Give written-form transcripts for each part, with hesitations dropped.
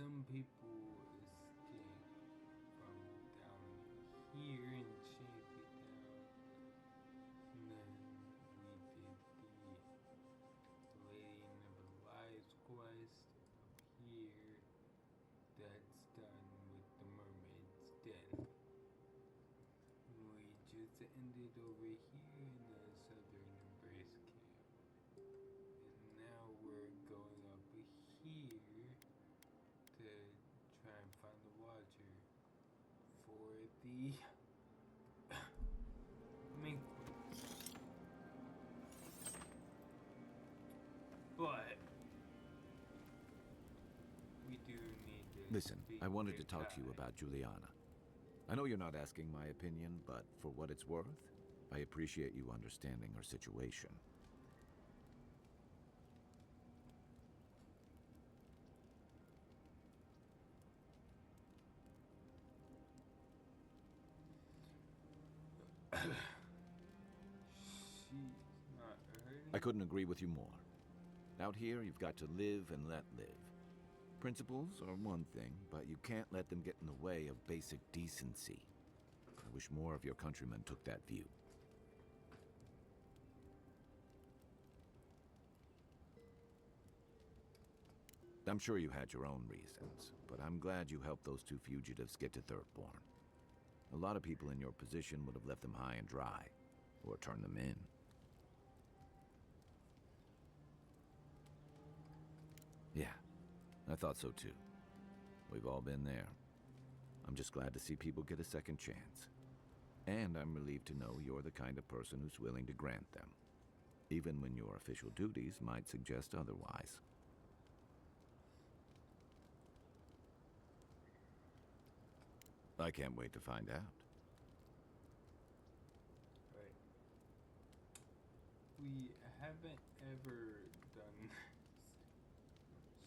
some people escape from down here and Shanty Town. And then we did the Lady Never Lies quest up here. That's done with the mermaid's den. We just ended over here in the Southern Embrace camp. And now we're going up here to try and find the Watcher for the mink. But we do need to Listen, speak I wanted to to talk to you Kai. about Juliana. I know you're not asking my opinion, but for what it's worth, I appreciate you understanding her situation. She's not hurting. I couldn't agree with you more. Out here, you've got to live and let live. Principles are one thing, but you can't let them get in the way of basic decency. I wish more of your countrymen took that view. I'm sure you had your own reasons, but I'm glad you helped those two fugitives get to Thirdborn. A lot of people in your position would have left them high and dry, or turned them in. Yeah, I thought so too. We've all been there. I'm just glad to see people get a second chance. And I'm relieved to know you're the kind of person who's willing to grant them, even when your official duties might suggest otherwise. I can't wait to find out. Right. We haven't ever done this,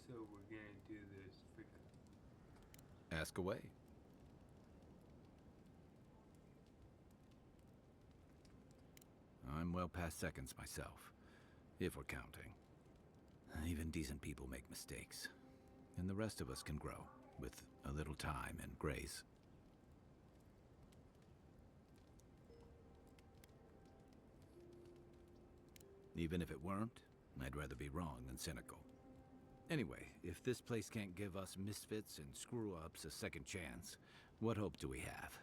so we're gonna do this for. Ask away. I'm well past seconds myself, if we're counting. Even decent people make mistakes, and the rest of us can grow, with a little time and grace. Even if it weren't, I'd rather be wrong than cynical. Anyway, if this place can't give us misfits and screw-ups a second chance, what hope do we have?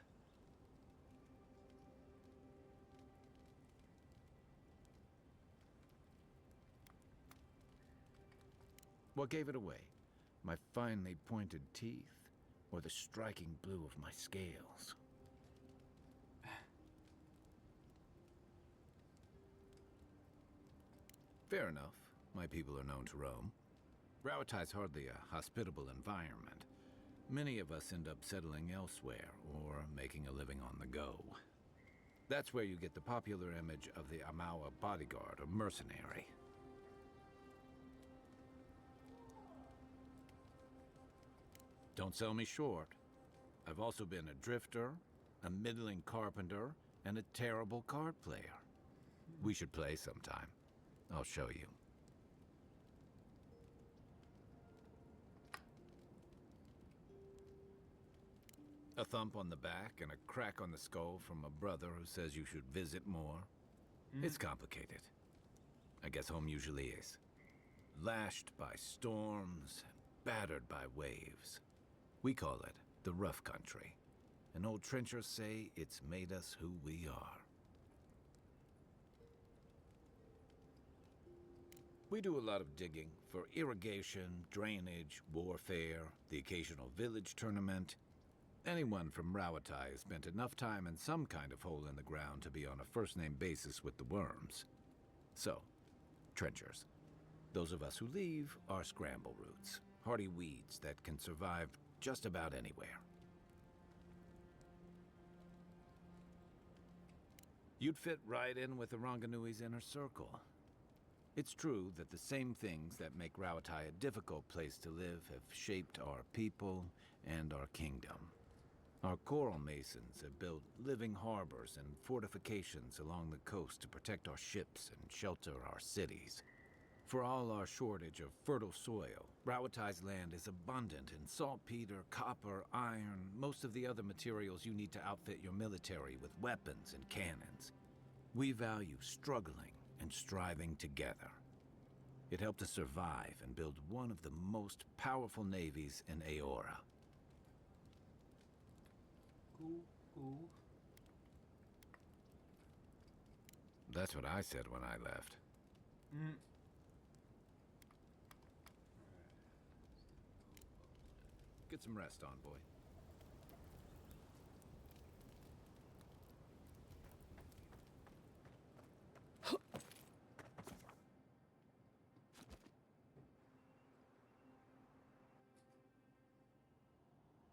What gave it away? My finely pointed teeth, or the striking blue of my scales? Fair enough. My people are known to roam. Rauatai's hardly a hospitable environment. Many of us end up settling elsewhere, or making a living on the go. That's where you get the popular image of the Amawa bodyguard or mercenary. Don't sell me short. I've also been a drifter, a middling carpenter, and a terrible card player. We should play sometime. I'll show you. A thump on the back and a crack on the skull from a brother who says you should visit more. It's complicated. I guess home usually is. Lashed by storms, battered by waves. We call it the rough country. And old trenchers say it's made us who we are. We do a lot of digging for irrigation, drainage, warfare, the occasional village tournament. Anyone from Rauatai has spent enough time in some kind of hole in the ground to be on a first-name basis with the worms. So, trenchers. Those of us who leave are scramble roots, hardy weeds that can survive just about anywhere. You'd fit right in with the Ranganui's inner circle. It's true that the same things that make Rauatai a difficult place to live have shaped our people and our kingdom. Our coral masons have built living harbors and fortifications along the coast to protect our ships and shelter our cities. For all our shortage of fertile soil, Rawatai's land is abundant in saltpeter, copper, iron, most of the other materials you need to outfit your military with weapons and cannons. We value struggling and striving together. It helped us survive and build one of the most powerful navies in Aora. Cool. That's what I said when I left. Get some rest, Envoy.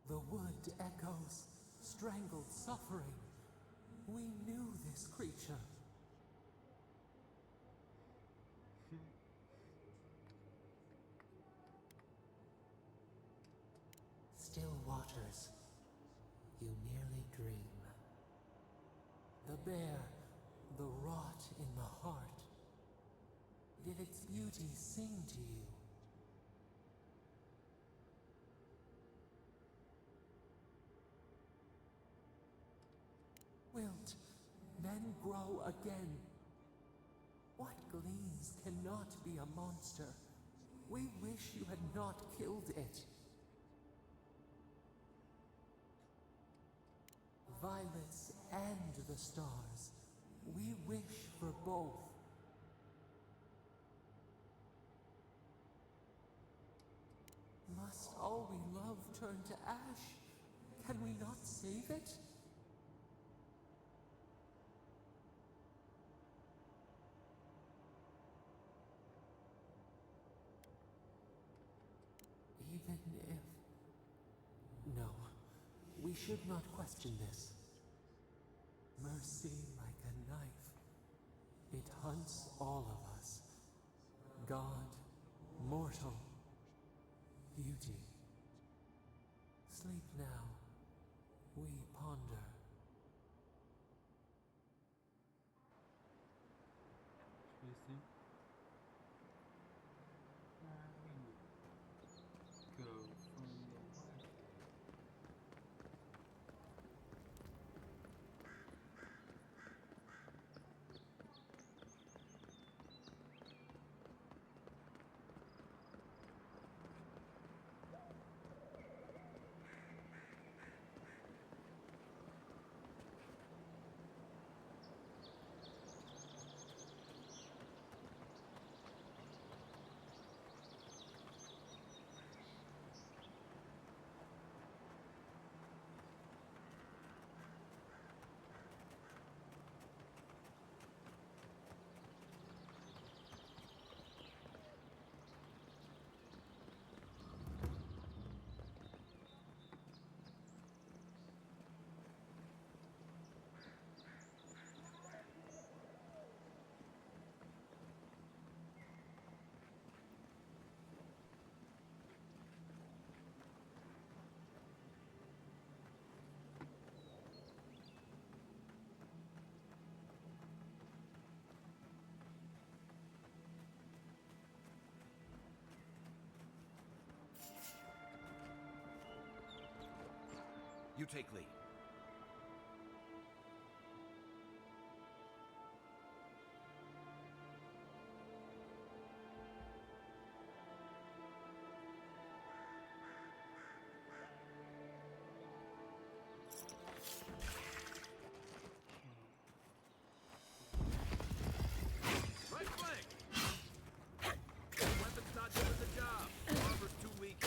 The wood echoes, strangled suffering. We knew this creature. Still waters, you nearly dream. The bear, the rot in the heart. Did its beauty sing to you? Wilt men grow again? What gleams cannot be a monster? We wish you had not killed it. Violets and the stars, we wish for both. Must all we love turn to ash? Can we not save it? Even if... No, we should not question this. Mercy like a knife. It hunts all of us. God, mortal, beauty. Sleep now. We ponder. Interesting. Go from the west. You take lead. Right flank! Weapon's not doing the job. Armor's too weak.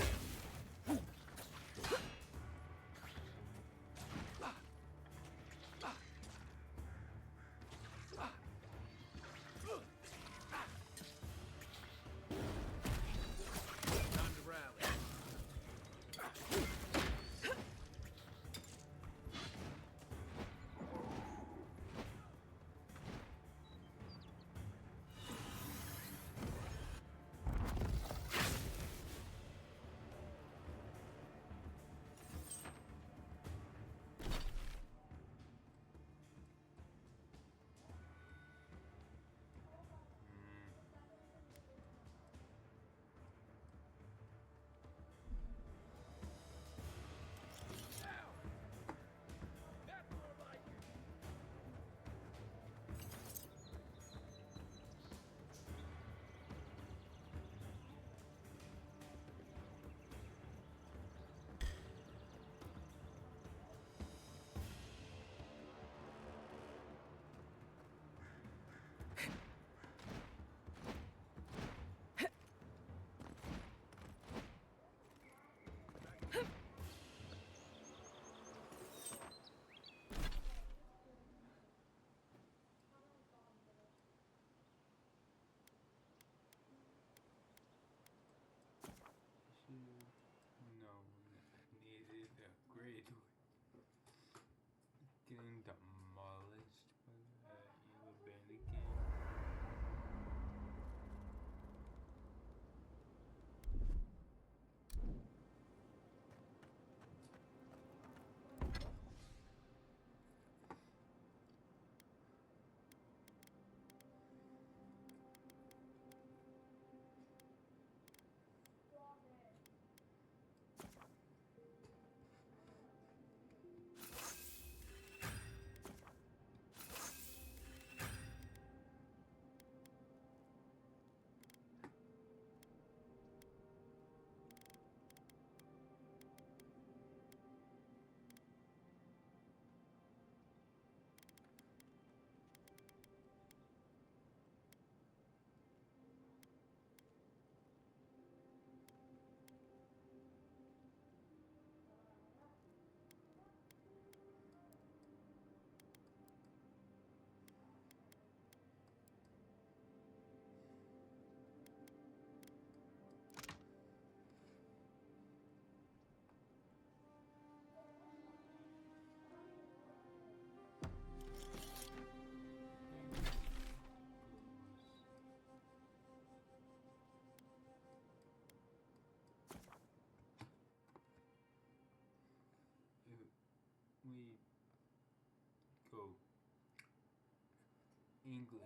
English.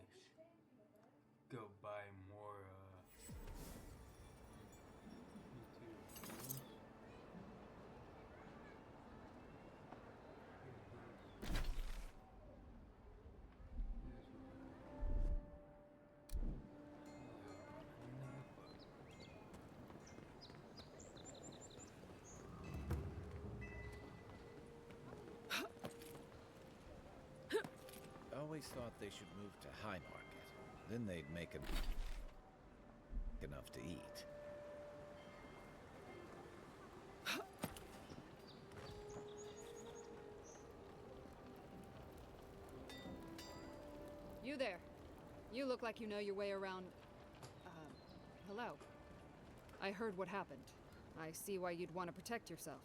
Go buy more YouTube. Always thought they should move to High Market. Then they'd make enough to eat. You there. You look like you know your way around... hello. I heard what happened. I see why you'd want to protect yourself.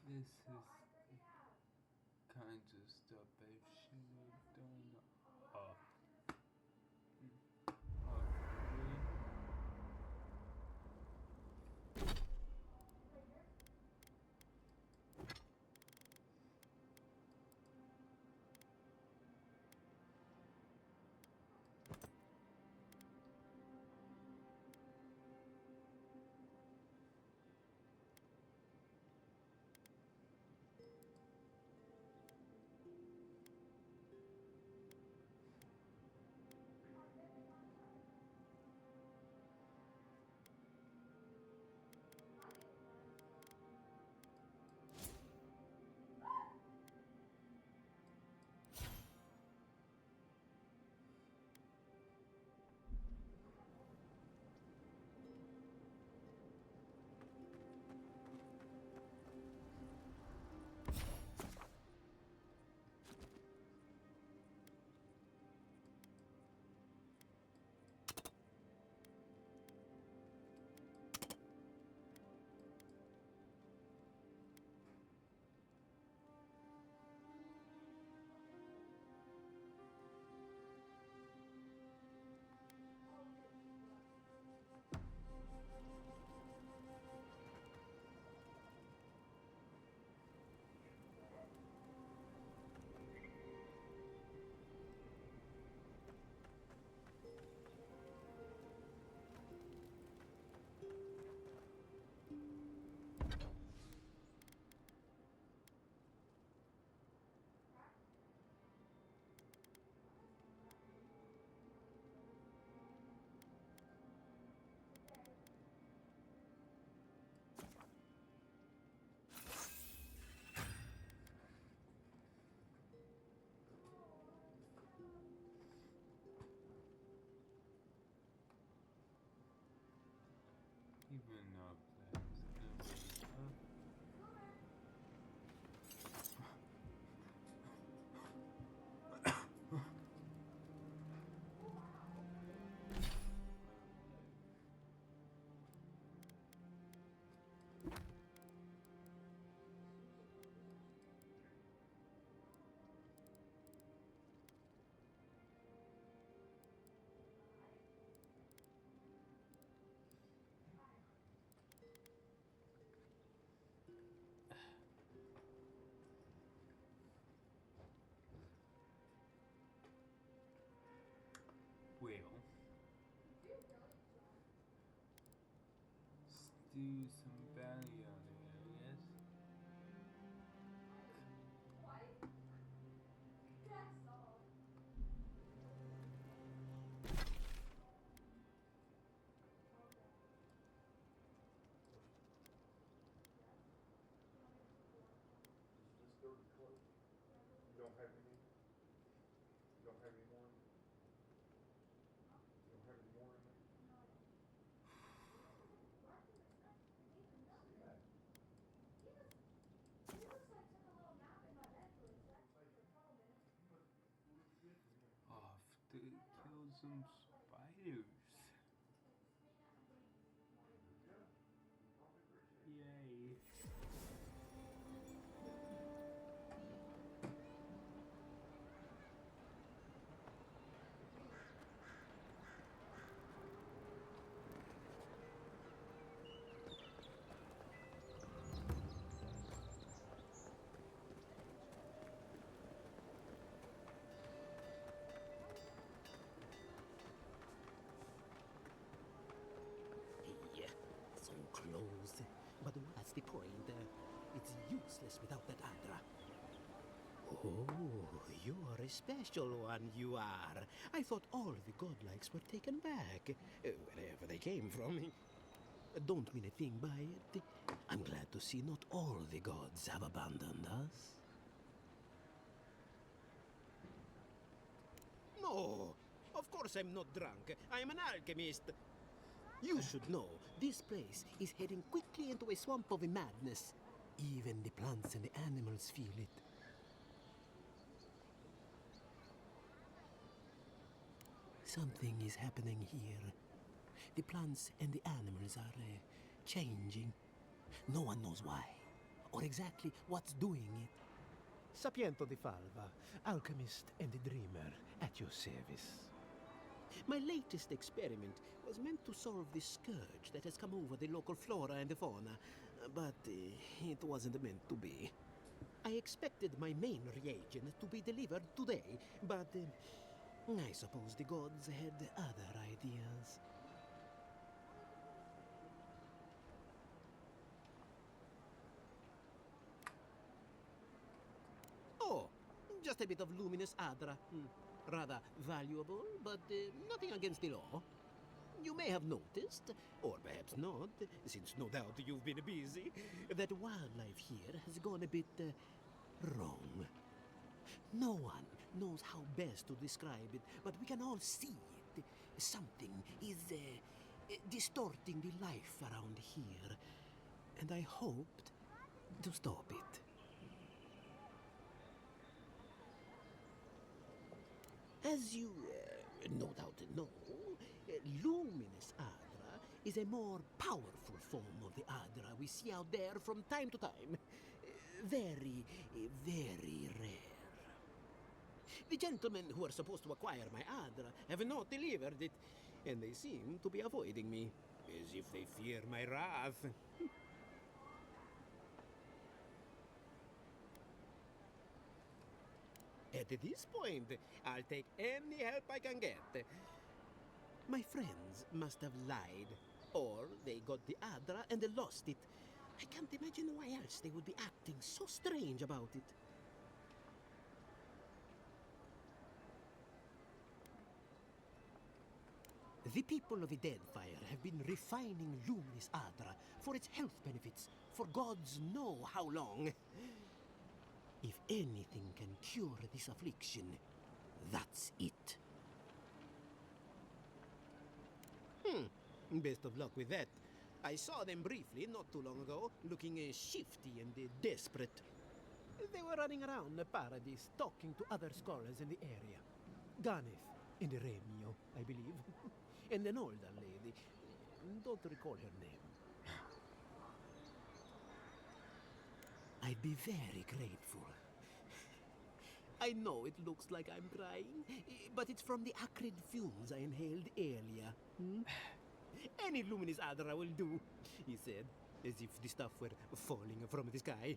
This is kinds of stuff I should have done off. even know if that's gonna be enough. Well, let's do some bounty hunting, I guess. Just dirty clothes. You don't have any? You don't have any more in there? You don't have any more in there? See that? Off to kill some spiders. Yay. Yeah, so close. But what's the point? It's useless without that Adra. Oh, you are a special one, you are. I thought all the godlikes were taken back, wherever they came from. Don't mean a thing by it. I'm glad to see not all the gods have abandoned us. No, of course I'm not drunk. I'm an alchemist. You should know, this place is heading quickly into a swamp of madness. Even the plants and the animals feel it. Something is happening here. The plants and the animals are changing. No one knows why, or exactly what's doing it. Sapiento di Falva, alchemist and a dreamer, at your service. My latest experiment was meant to solve the scourge that has come over the local flora and the fauna, but it wasn't meant to be. I expected my main reagent to be delivered today, but I suppose the gods had other ideas. Oh, just a bit of luminous Adra. Rather valuable, but nothing against the law. You may have noticed, or perhaps not, since no doubt you've been busy, that wildlife here has gone a bit wrong. No one knows how best to describe it, but we can all see it. Something is distorting the life around here, and I hoped to stop it. As you no doubt know, luminous Adra is a more powerful form of the Adra we see out there from time to time. Very, very rare. The gentlemen who are supposed to acquire my Adra have not delivered it, and they seem to be avoiding me, as if they fear my wrath. At this point, I'll take any help I can get. My friends must have lied, or they got the Adra and they lost it. I can't imagine why else they would be acting so strange about it. The people of the Deadfire have been refining luminous Adra for its health benefits for gods know how long. If anything can cure this affliction, that's it. Best of luck with that. I saw them briefly not too long ago, looking shifty and desperate. They were running around the paradise, talking to other scholars in the area. Ganeth and Remio, I believe. And an older lady. Don't recall her name. I'd be very grateful. I know it looks like I'm crying, but it's from the acrid fumes I inhaled earlier. Any luminous Adra will do, he said, as if the stuff were falling from the sky.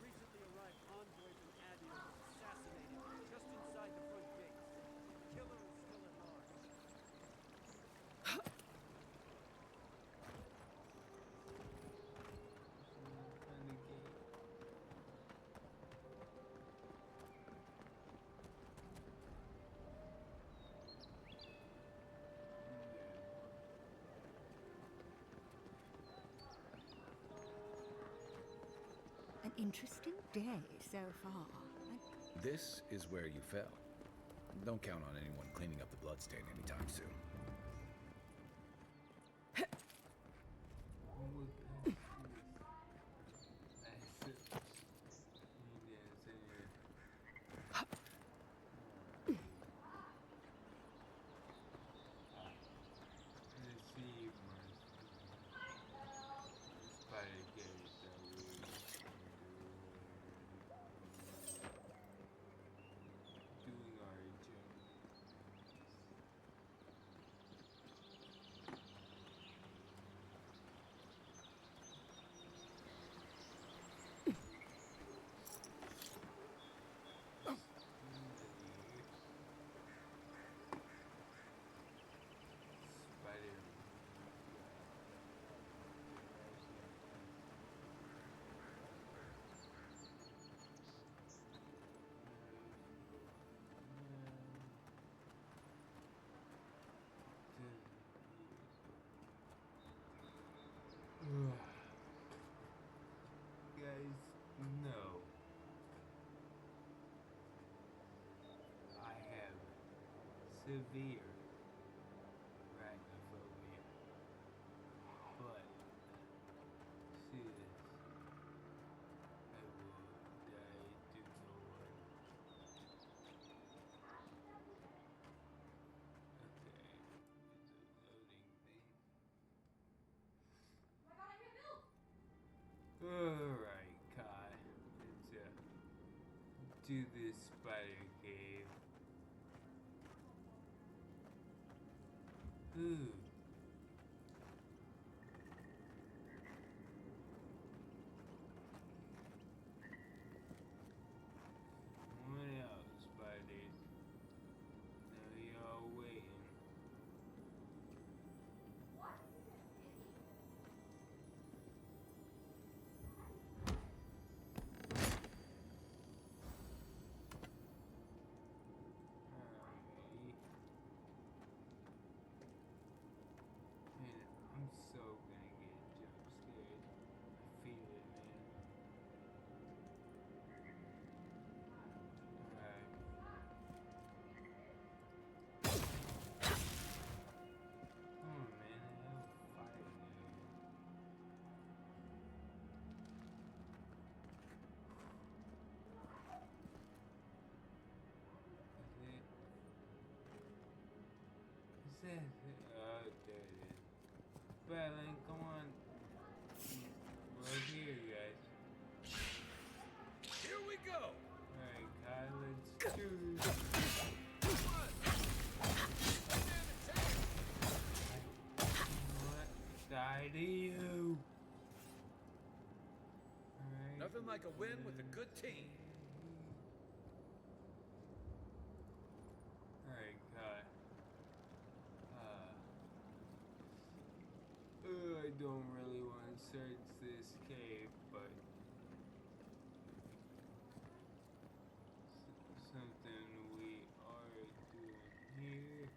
Recently arrived envoy from Adia was assassinated just inside the front gates. Killer is still at large. An interesting day so far. This is where you fell. Don't count on anyone cleaning up the bloodstain anytime soon. Guys, no. I have severe arachnophobia. But, see this. I will die to no one. Okay, it's a loading thing. Alright, Kai. Let's do this spider cave. Ooh. What else, spiders? Now y'all waiting. Man, I'm so gonna get jump scared. I feel it, man. Alright. Come on, man. I have fire there. Is it? Oh, there it is. Battling, come on. We're here, guys. Here we go! Alright, Kai, let's do this. What? Die to you. Alright. Nothing like a win with a good team. Alright, Kai. I don't really want to search this cave, but something we are doing here.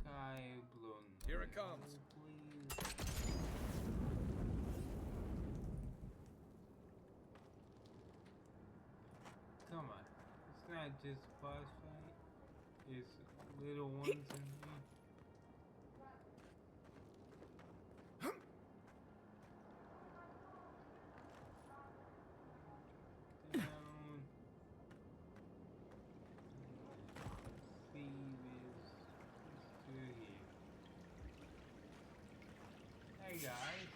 Sky blown. Here it comes. Please. Come on. It's not just a boss fight. It's little ones in here. Down. See this. Let's do here. Hey guys.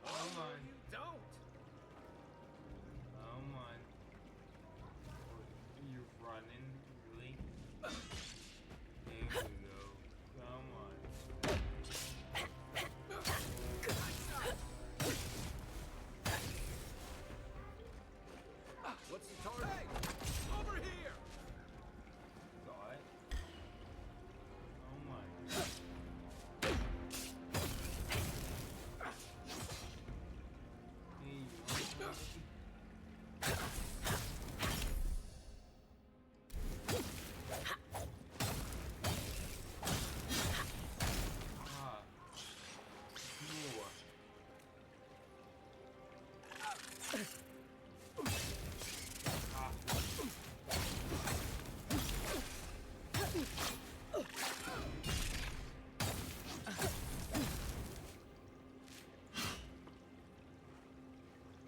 Come on. You don't. Come on. You're running, really? There we go. Come on. What's the target? Hey, over here. Got it. Oh my. Hey, you want something? Ah, more. Ah.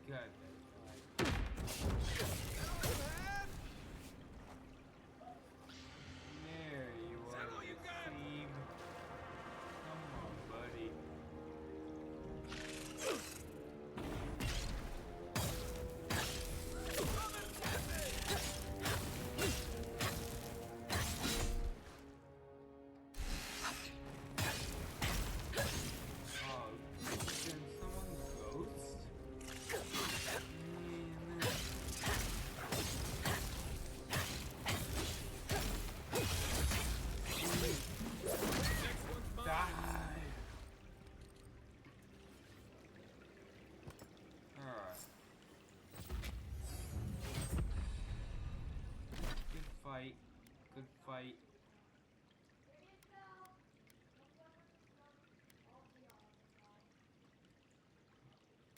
God, that guy. There you Is that are, all you got? Steve. Come on, buddy. Oh, can someone ghost? Man. Die! Alright. Good fight. Good fight.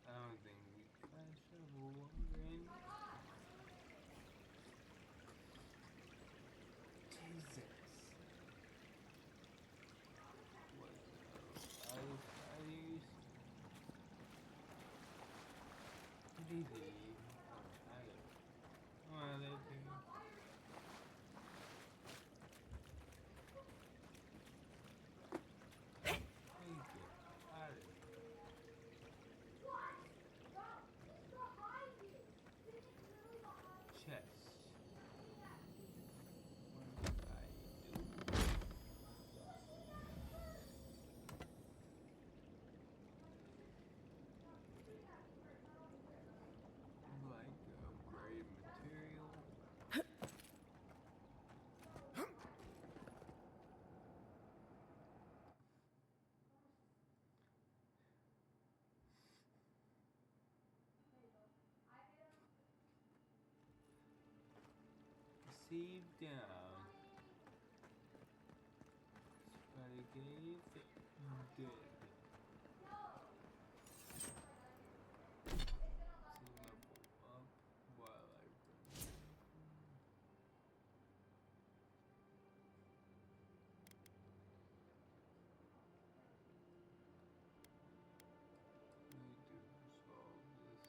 I don't think we can shovel one in. Jesus. What the fighters? Did he leave? Oh, I don't. Well, they do. Take it out of here. Chest. What did I do? Like upgrade material. Save down. Spaghetti dead. To level up while I run. Need to solve this.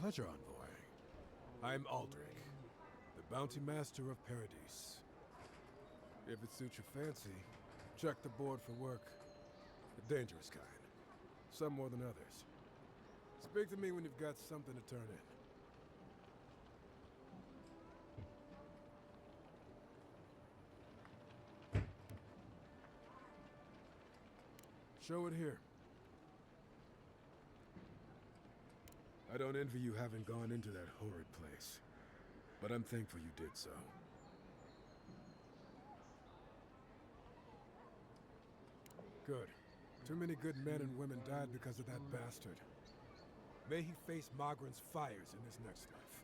pleasure, Envoy. I'm Aldrich, the Bounty Master of Paradise. If it suits your fancy, check the board for work. The dangerous kind. Some more than others. Speak to me when you've got something to turn in. Show it here. I don't envy you having gone into that horrid place, but I'm thankful you did so. Good. Too many good men and women died because of that bastard. May he face Magran's fires in his next life.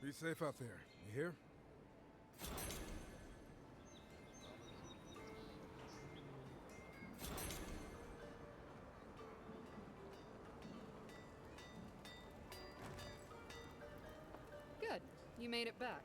Be safe out there, you hear? Good. You made it back.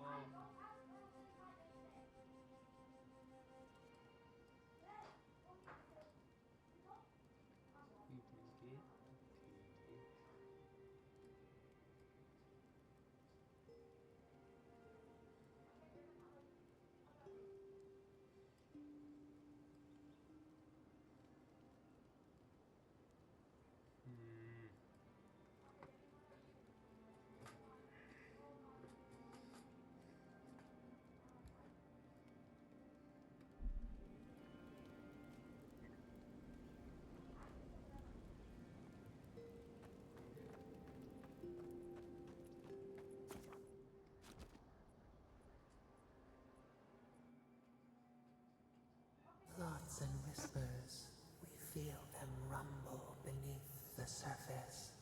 Raga. We bring it. Okay. Hmm. Thoughts and whispers, we feel them rumble beneath the surface.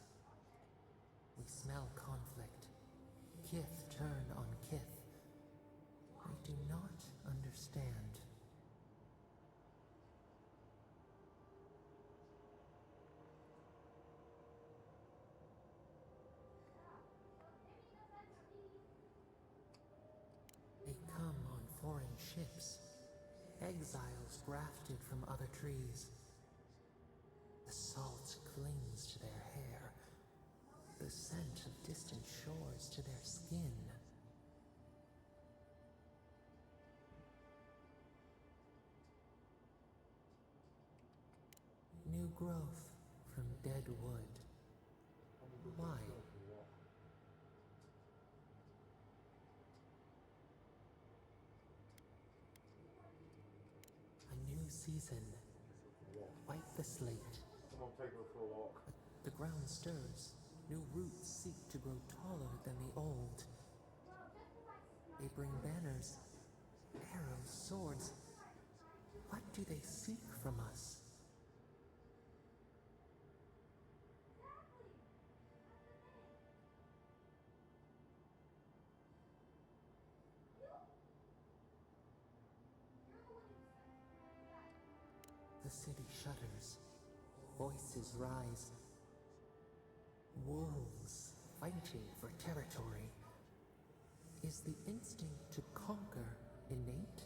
We smell conflict. Kith turn on kith. We do not understand. They come on foreign ships, exiles grafted from other trees. The salt clings to their hair, the scent of distant shores to their skin. New growth from dead wood. Why? season. Wipe the slate. I'm gonna take her for a walk. The ground stirs. New roots seek to grow taller than the old. They bring banners, arrows, swords. What do they seek from us? The city shudders. Voices rise. Wolves fighting for territory. Is the instinct to conquer innate?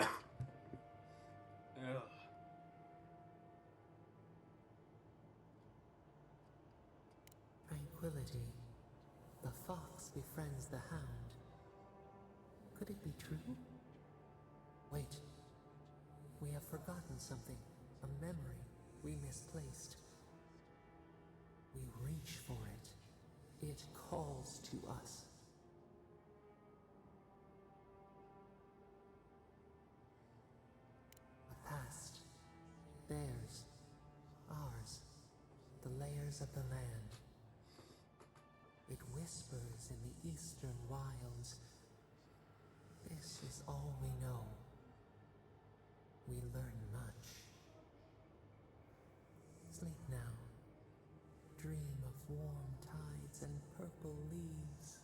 Ugh. Tranquility. The fox befriends the hound. Could it be true? Wait. We have forgotten something. A memory we misplaced. We reach for it. It calls to us. The past. Theirs. Ours. The layers of the land. It whispers in the eastern wilds. This is all we know. We learn much. Sleep now. Dream of warm tides and purple leaves.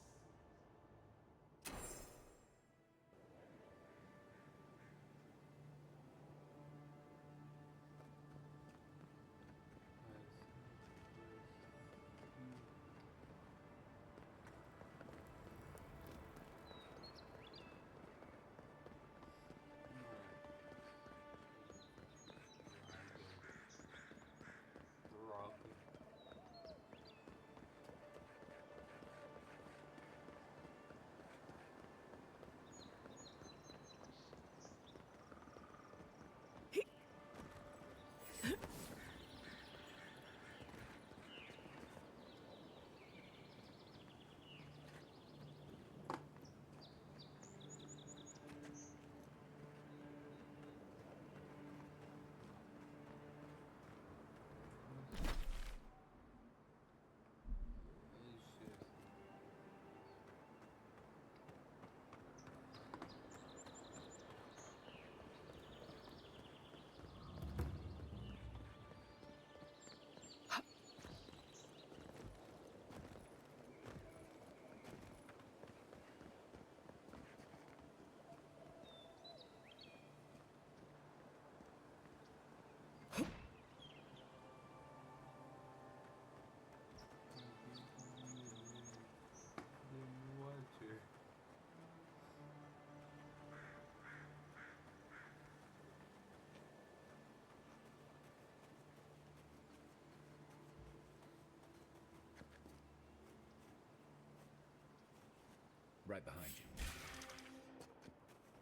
Right behind you.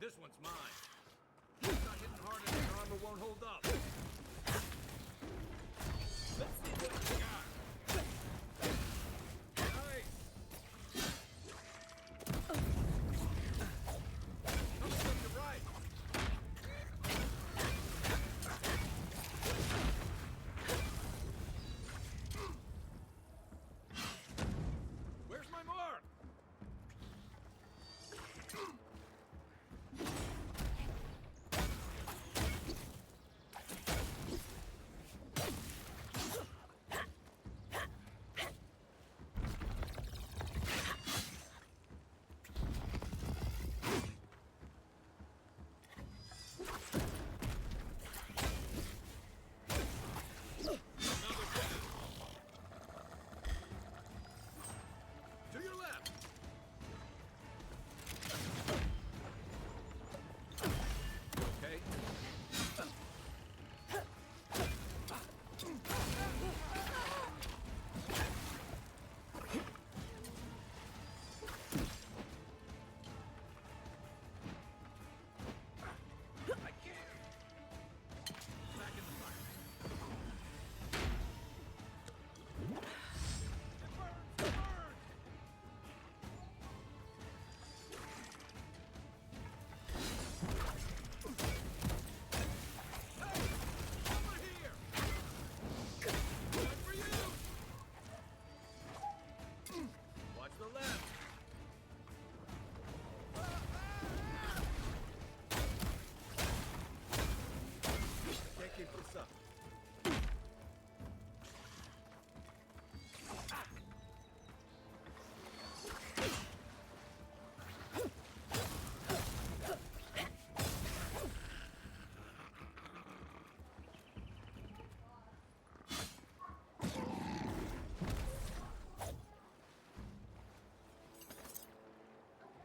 This one's mine. It's not hitting hard enough, your armor won't hold up. Let's see what you got. Nice. Coming from your right. Where's my mark?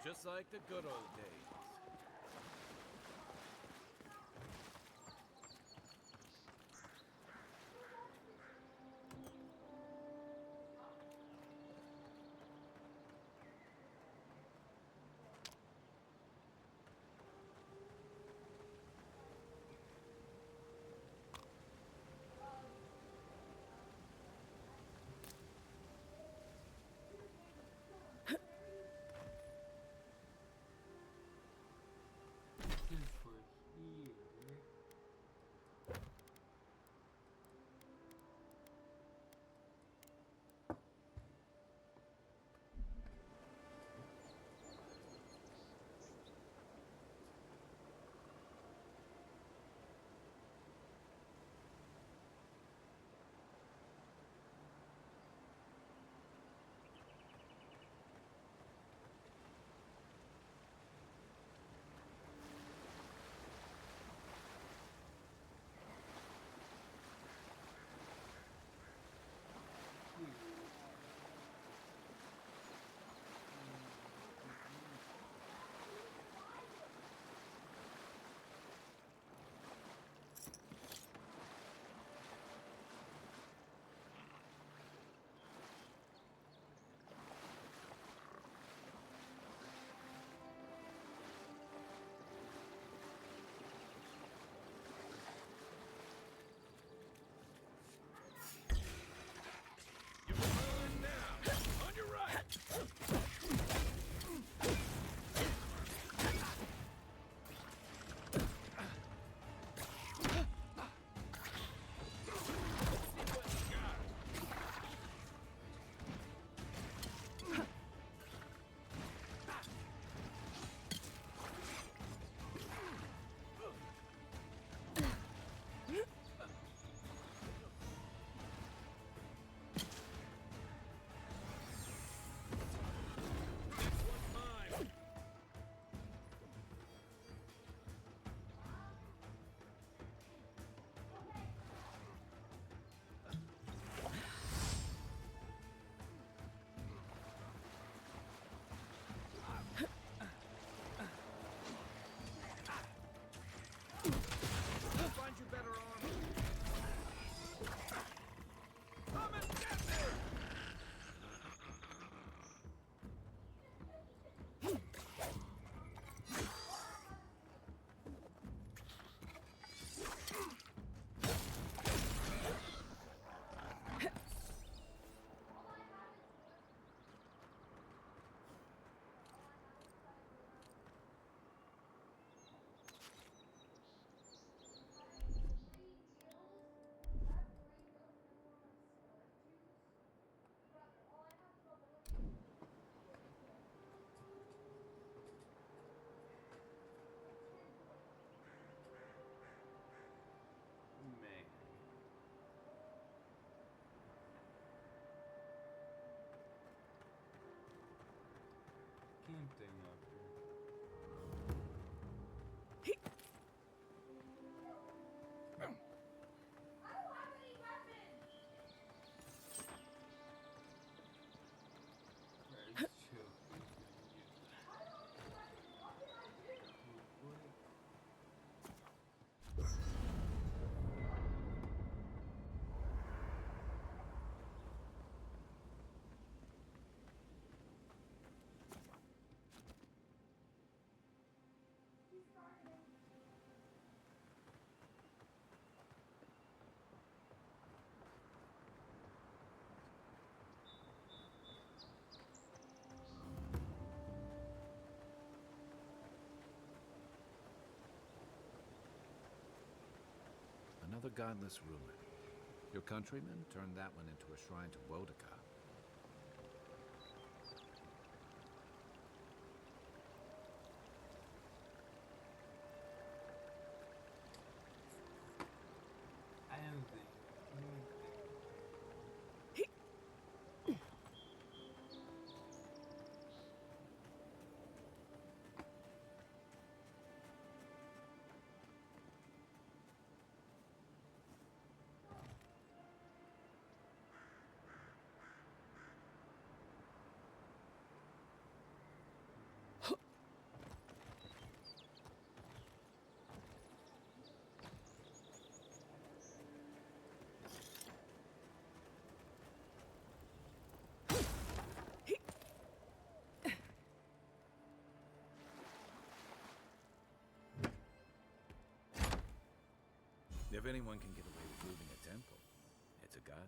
just like the good old days. This is for here. On your right! Find you better armor. Come and get me! Man. Game thing up here. Let's chill. Another godless ruin. Your countrymen turned that one into a shrine to Wodaka. I don't think. If anyone can get away with looting a temple, it's a godlike.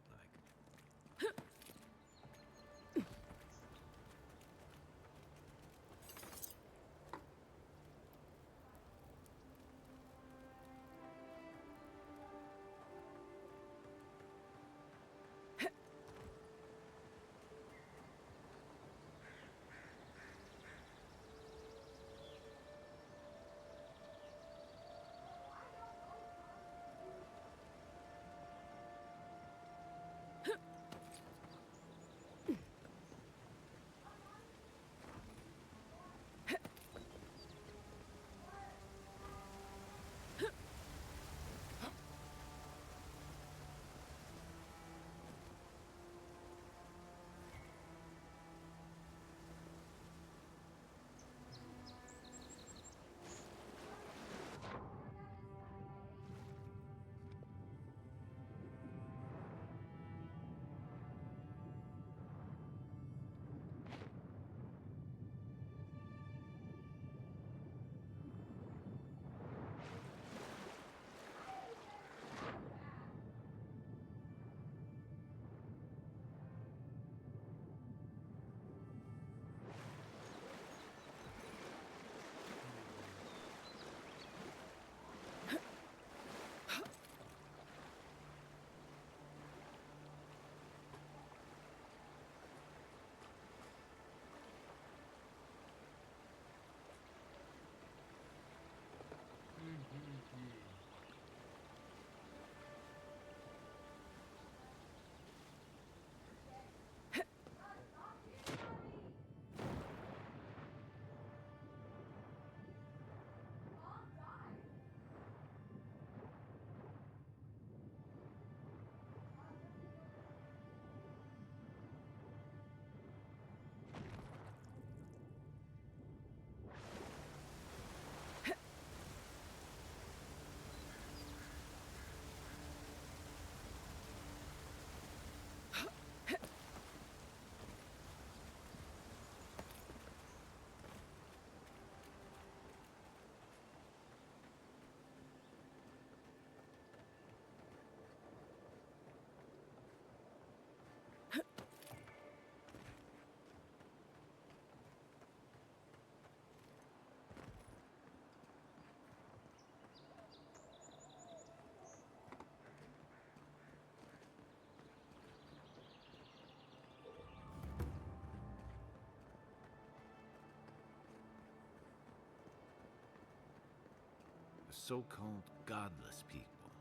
So-called godless people.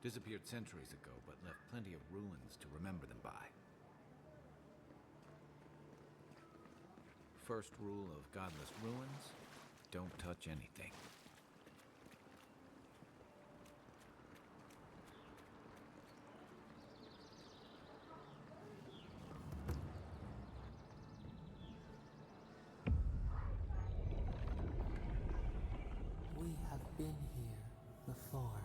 Disappeared centuries ago, but left plenty of ruins to remember them by. First rule of godless ruins, don't touch anything. We have been here before.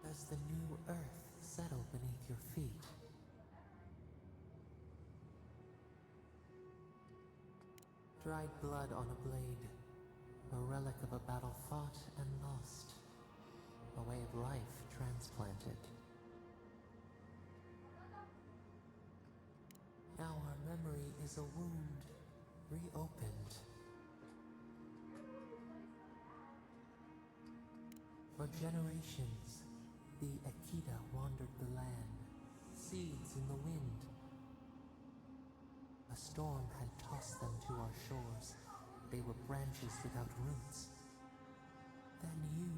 Does the new earth settle beneath your feet? Dried blood on a blade, a relic of a battle fought and lost, a way of life transplanted. Now our memory is a wound reopened. For generations, the Akita wandered the land, seeds in the wind. A storm had tossed them to our shores. They were branches without roots. Then you,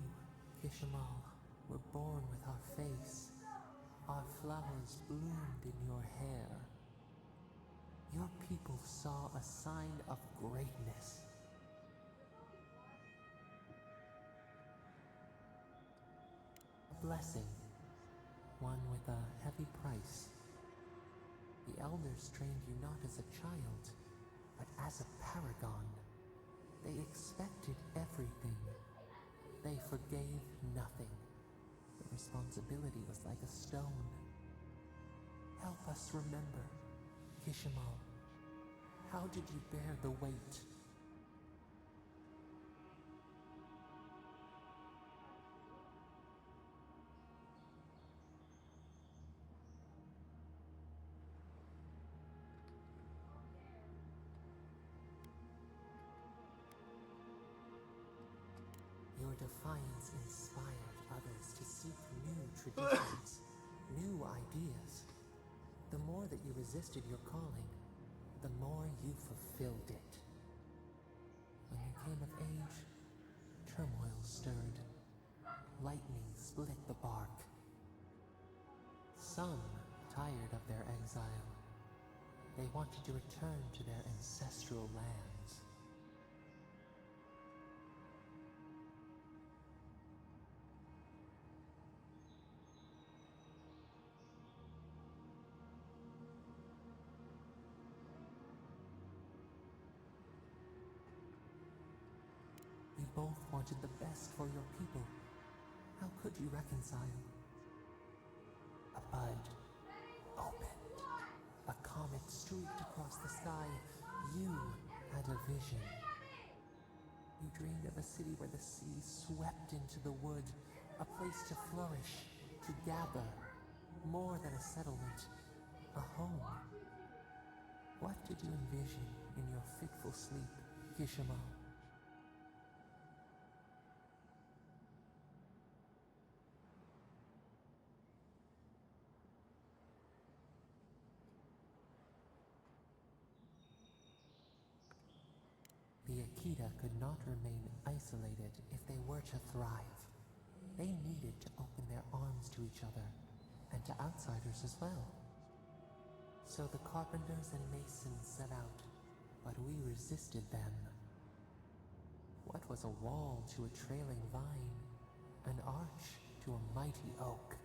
Kishimal, were born with our face. Our flowers bloomed in your hair. Your people saw a sign of greatness. A blessing, one with a heavy price. The elders trained you not as a child, but as a paragon. They expected everything. They forgave nothing. The responsibility was like a stone. Help us remember, Kishimal. How did you bear the weight? defiance inspired others to seek new traditions, new ideas. The more that you resisted your calling, the more you fulfilled it. When you came of age, turmoil stirred. Lightning split the bark. Some, tired of their exile, they wanted to return to their ancestral lands. You both wanted the best for your people. How could you reconcile? A bud opened. A comet streaked across the sky. You had a vision. You dreamed of a city where the sea swept into the wood, a place to flourish, to gather, more than a settlement, a home. What did you envision in your fitful sleep, Kishimo? The Akita could not remain isolated if they were to thrive. They needed to open their arms to each other, and to outsiders as well. So the carpenters and masons set out, but we resisted them. What was a wall to a trailing vine, an arch to a mighty oak?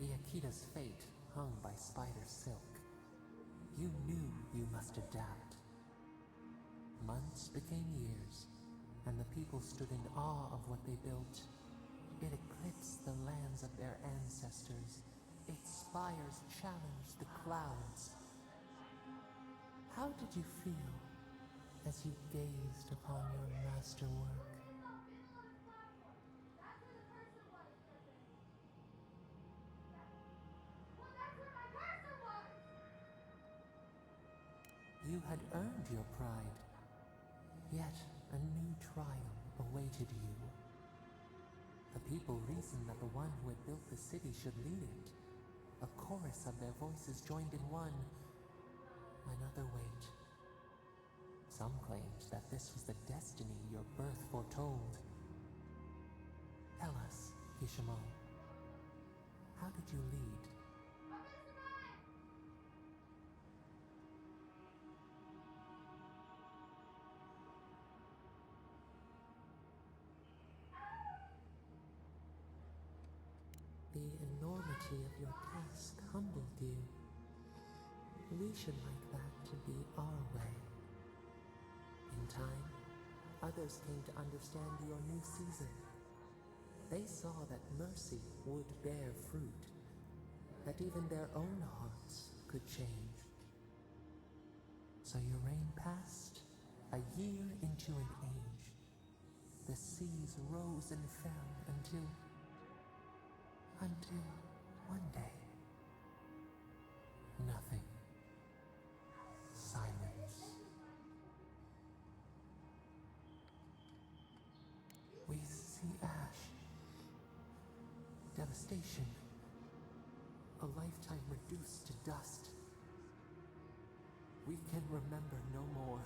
The Akita's fate hung by spider silk. You knew you must adapt. Months became years, and the people stood in awe of what they built. It eclipsed the lands of their ancestors. Its spires challenged the clouds. How did you feel as you gazed upon your masterwork? You had earned your pride, yet a new trial awaited you. The people reasoned that the one who had built the city should lead it. A chorus of their voices joined in one. Another wait. Some claimed that this was the destiny your birth foretold. Tell us, Kishimo, how did you lead? The enormity of your task humbled you. We should like that to be our way. In time, others came to understand your new season. They saw that mercy would bear fruit, that even their own hearts could change. So your reign passed, a year into an age. The seas rose and fell until one day, nothing. Silence. We see ash, devastation, a lifetime reduced to dust. We can remember no more,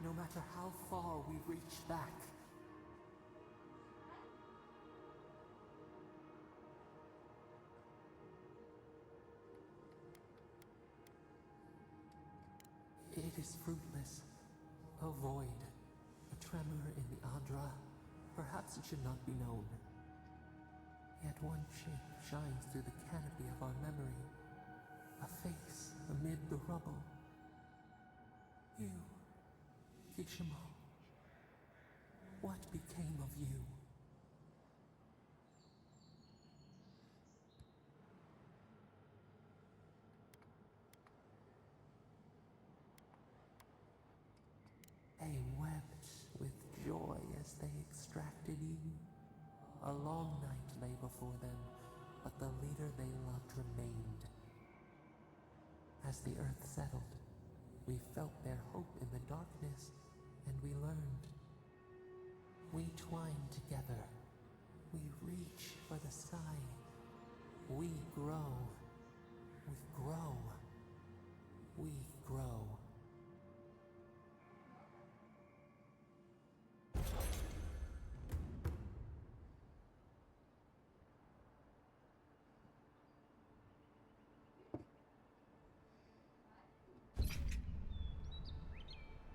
no matter how far we reach back. It is fruitless, a void, a tremor in the Adra. Perhaps it should not be known. Yet one shape shines through the canopy of our memory, a face amid the rubble. You, Kishimo, what became of you? They wept with joy as they extracted you. A long night lay before them, but the leader they loved remained. As the earth settled, we felt their hope in the darkness, and we learned. We twine together. We reach for the sky. We grow. We grow. We grow.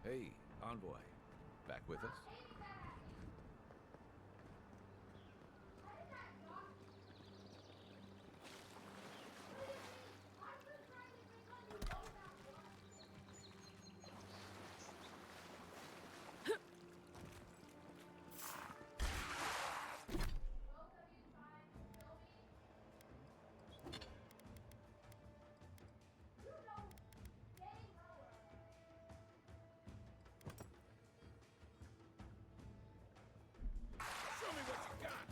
Hey, Envoy. Back with us? Show me what you got!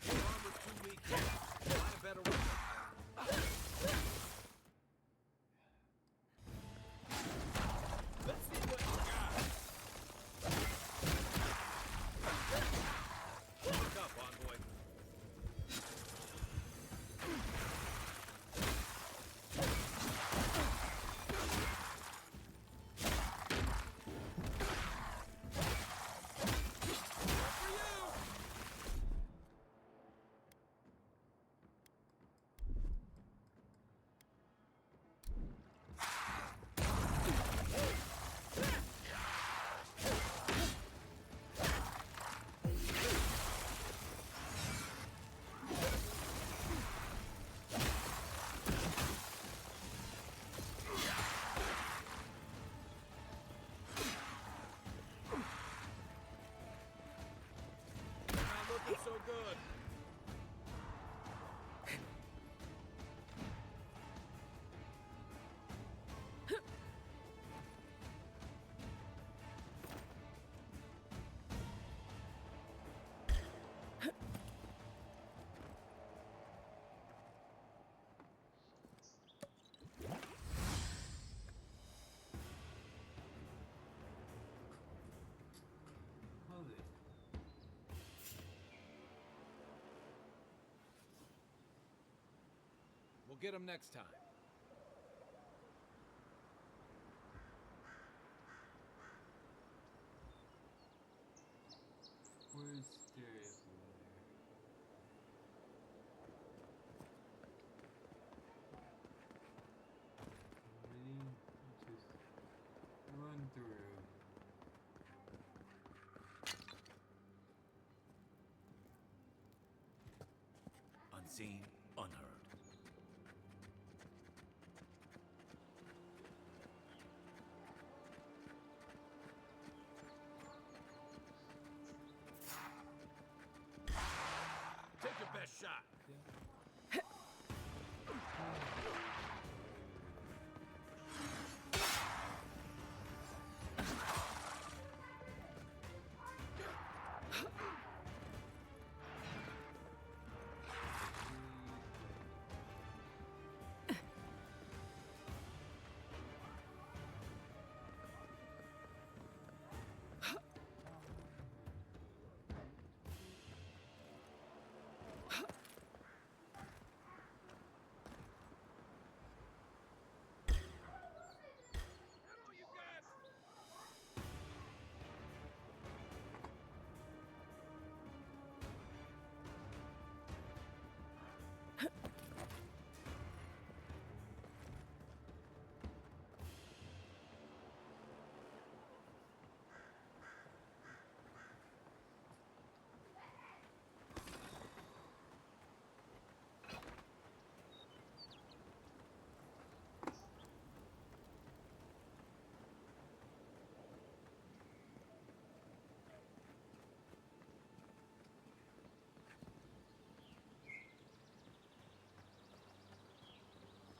Your armor's too weak. Find a better weapon. Let's see what you got! Look up, Envoy. Not looking so good. Hold it. We'll get him next time. Where's Darius over there? Really? Just run through. Unseen, unheard. Take your best shot.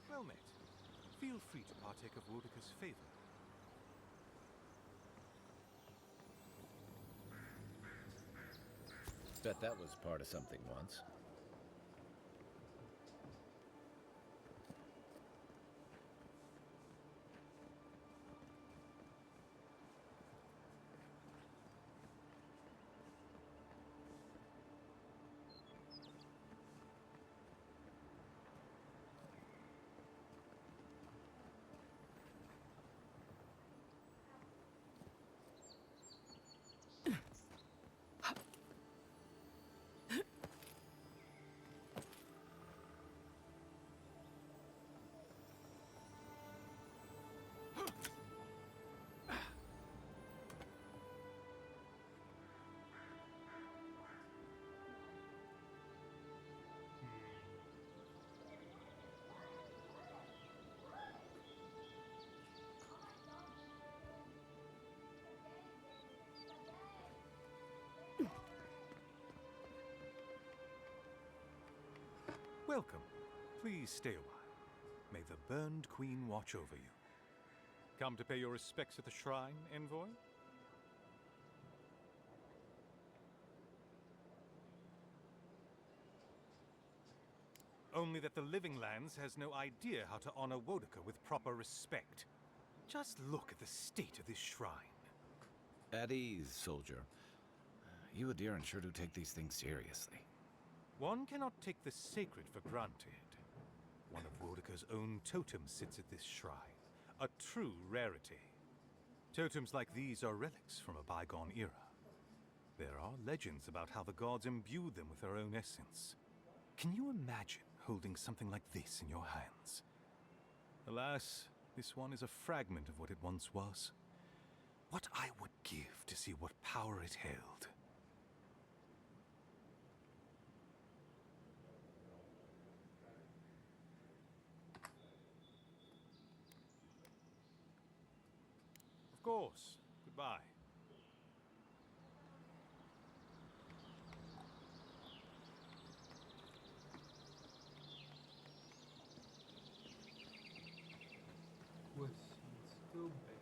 Well met. Feel free to partake of Woedica's favor. Bet that was part of something once. Please stay a while. May the Burned Queen watch over you. Come to pay your respects at the shrine, envoy? Only that the Living Lands has no idea how to honor Wodaka with proper respect. Just look at the state of this shrine. At ease, soldier. You Adairan sure do take these things seriously. One cannot take the sacred for granted. One of Wodaka's own totems sits at this shrine, a true rarity. Totems like these are relics from a bygone era. There are legends about how the gods imbued them with their own essence. Can you imagine holding something like this in your hands? Alas, this one is a fragment of what it once was. What I would give to see what power it held. Of course. Goodbye. Was she still bags?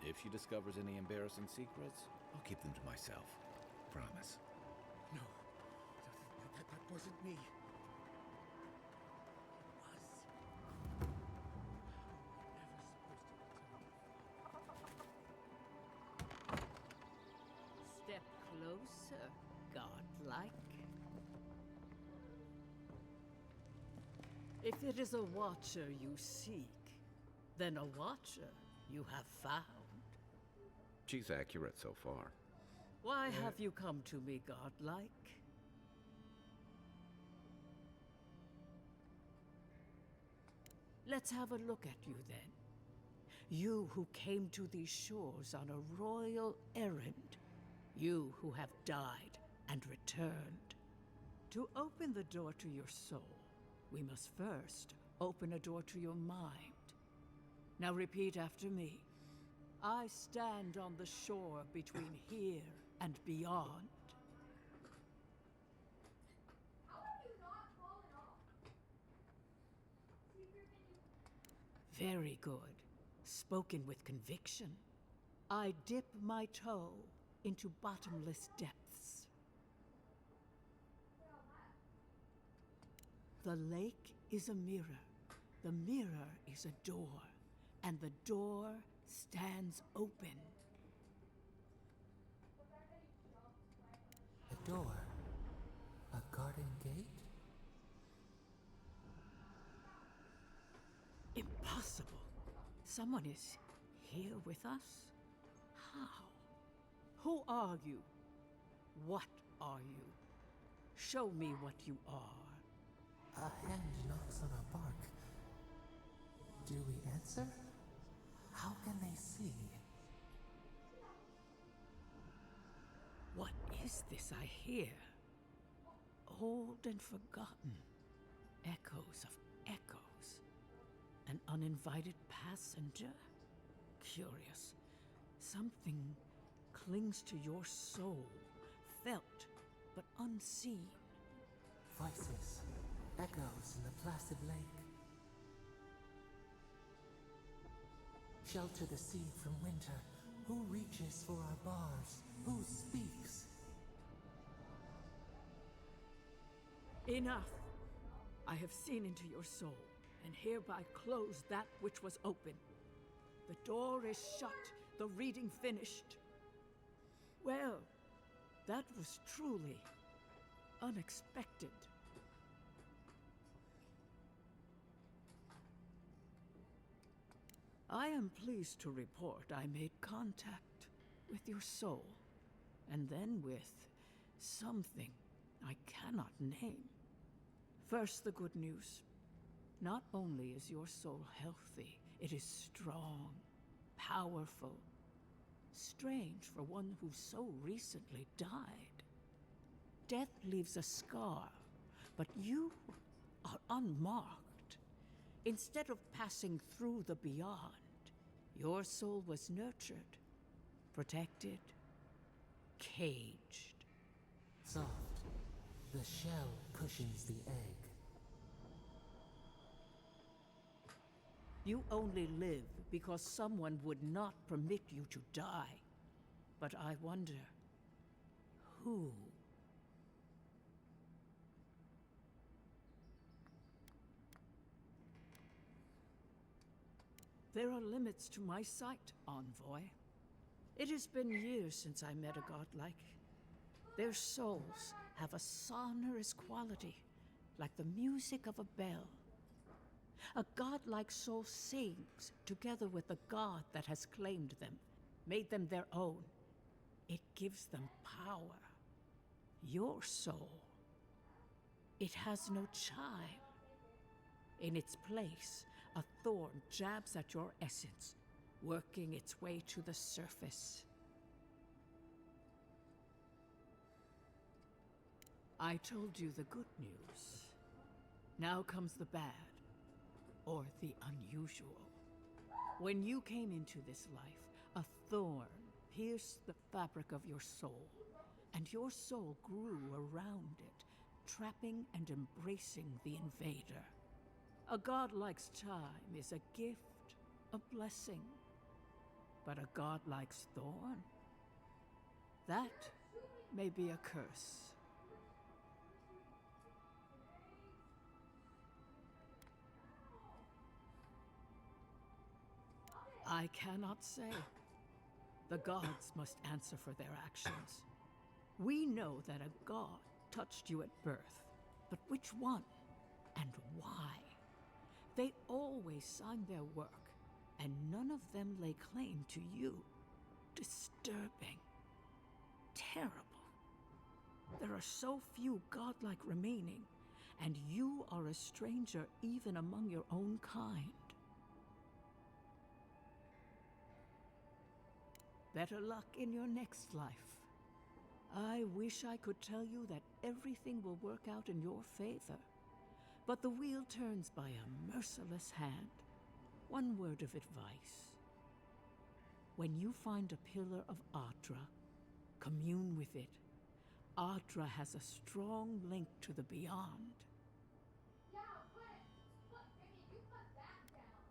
If she discovers any embarrassing secrets, I'll keep them to myself. Promise. No, that wasn't me. Step closer, godlike. If it is a watcher you seek, then a watcher you have found. She's accurate so far. Why have you come to me, godlike? Let's have a look at you then. You who came to these shores on a royal errand. You who have died and returned. To open the door to your soul, we must first open a door to your mind. Now repeat after me. I stand on the shore between here and beyond. Very good. Spoken with conviction. I dip my toe into bottomless depths. The lake is a mirror. The mirror is a door. And the door stands open. A door? A garden gate? Impossible. Someone is here with us? How? Who are you? What are you? Show me what you are. A hand knocks on our bark. Do we answer? How can they see? What is this I hear? Old and forgotten. Echoes of echoes. An uninvited passenger? Curious. Something clings to your soul, felt but unseen. Voices, echoes in the placid lake. Shelter the sea from winter. Who reaches for our bars? Who speaks? Enough! I have seen into your soul, and hereby close that which was open. The door is shut, the reading finished. Well, that was truly unexpected. I am pleased to report I made contact with your soul, and then with something I cannot name. First, the good news. Not only is your soul healthy, it is strong, powerful. Strange for one who so recently died. Death leaves a scar, but you are unmarked. Instead of passing through the beyond, your soul was nurtured, protected, caged. Soft. The shell cushions the egg. You only live because someone would not permit you to die. But I wonder, who? There are limits to my sight, envoy. It has been years since I met a godlike. Their souls have a sonorous quality, like the music of a bell. A godlike soul sings together with the god that has claimed them, made them their own. It gives them power. Your soul, it has no chime. In its place, a thorn jabs at your essence, working its way to the surface. I told you the good news. Now comes the bad, or the unusual. When you came into this life, a thorn pierced the fabric of your soul, and your soul grew around it, trapping and embracing the invader. A godlike's time is a gift, a blessing. But a godlike thorn? That may be a curse. I cannot say. The gods must answer for their actions. We know that a god touched you at birth, but which one and why? They always sign their work, and none of them lay claim to you. Disturbing. Terrible. There are so few godlike remaining, and you are a stranger even among your own kind. Better luck in your next life. I wish I could tell you that everything will work out in your favor, but the wheel turns by a merciless hand. One word of advice. When you find a pillar of Atra, commune with it. Atra has a strong link to the beyond. Yeah, put you put that down.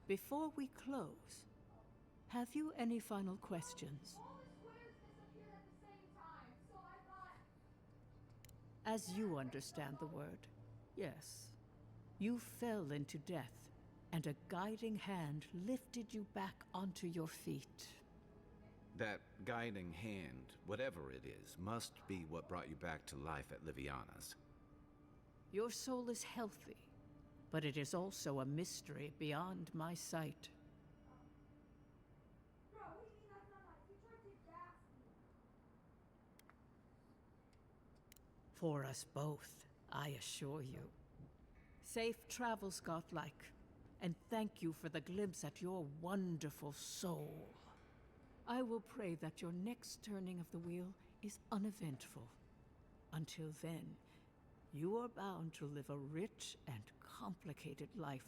Before we close, have you any final questions? All the squares disappeared at the same time, so I thought... As you understand the word, yes. You fell into death, and a guiding hand lifted you back onto your feet. That guiding hand, whatever it is, must be what brought you back to life at Liviana's. Your soul is healthy, but it is also a mystery beyond my sight. Bro, what do you mean that's not nice? You tried to gas me. For us both, I assure you. Safe travels, godlike, and thank you for the glimpse at your wonderful soul. I will pray that your next turning of the wheel is uneventful. Until then, you are bound to live a rich and complicated life.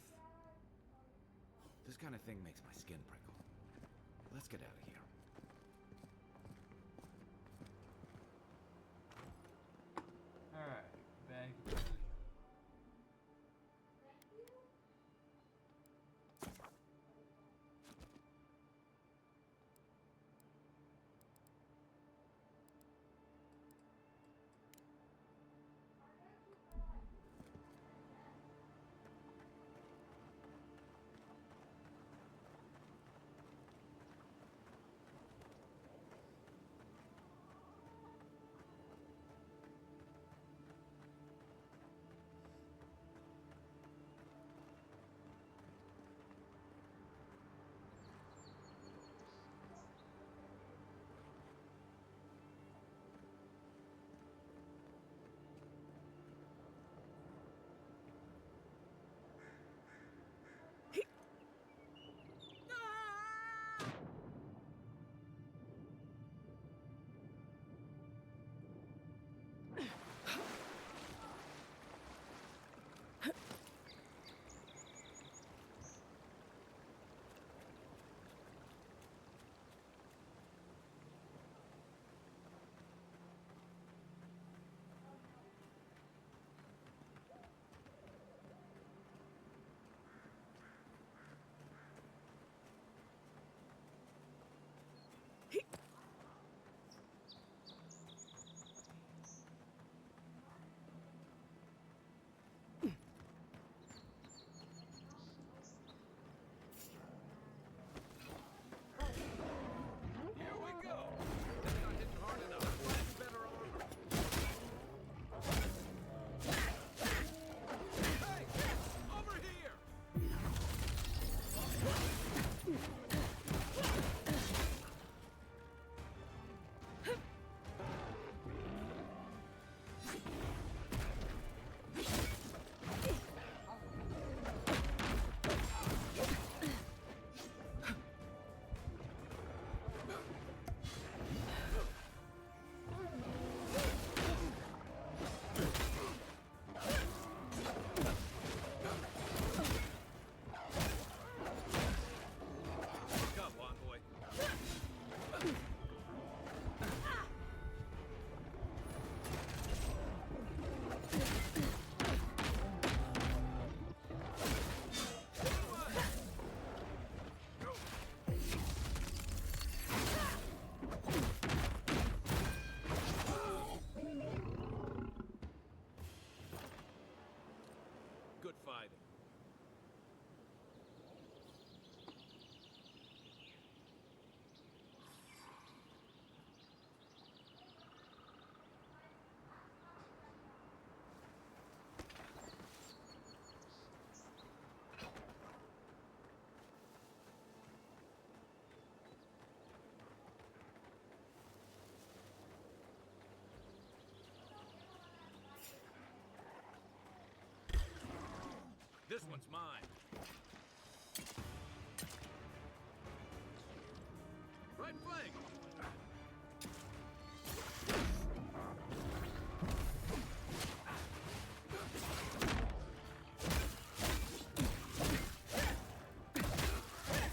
This kind of thing makes my skin prickle. Let's get out of here. Alright, back to the This one's mine. Right flank.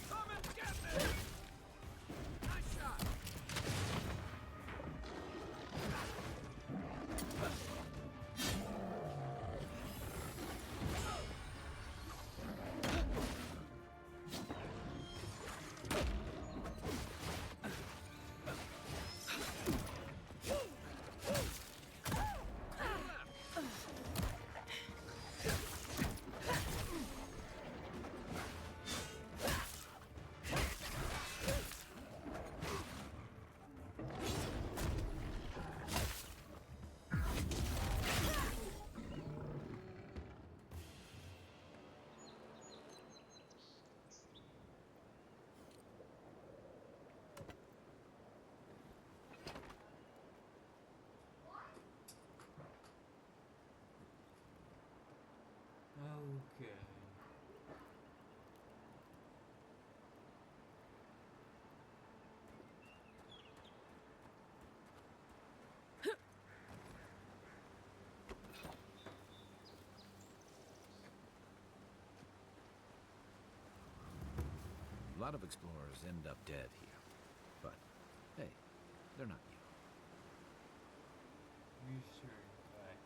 Come and get me! Nice shot. Okay. A lot of explorers end up dead here. But, hey, they're not you. You sure? Bye.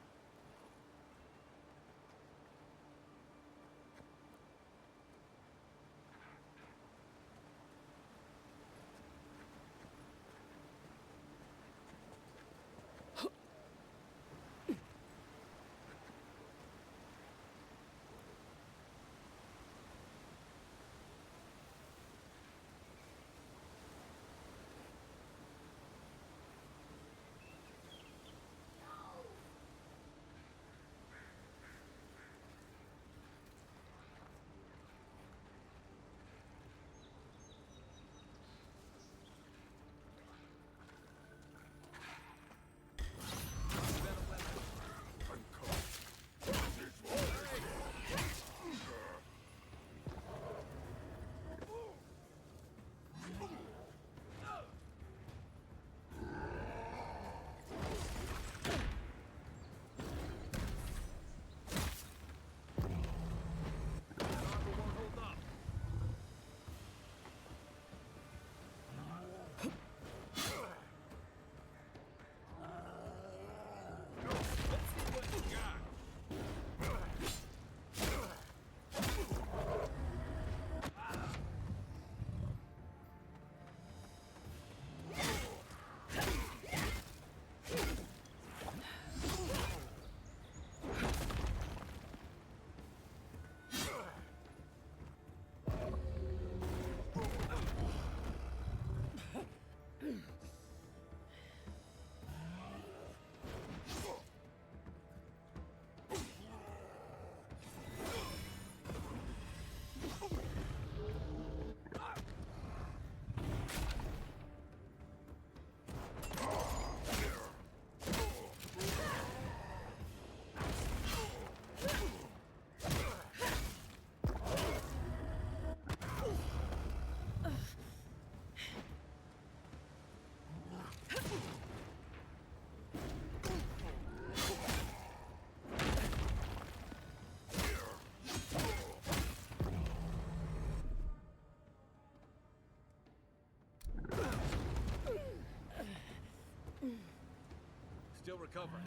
Still recovering.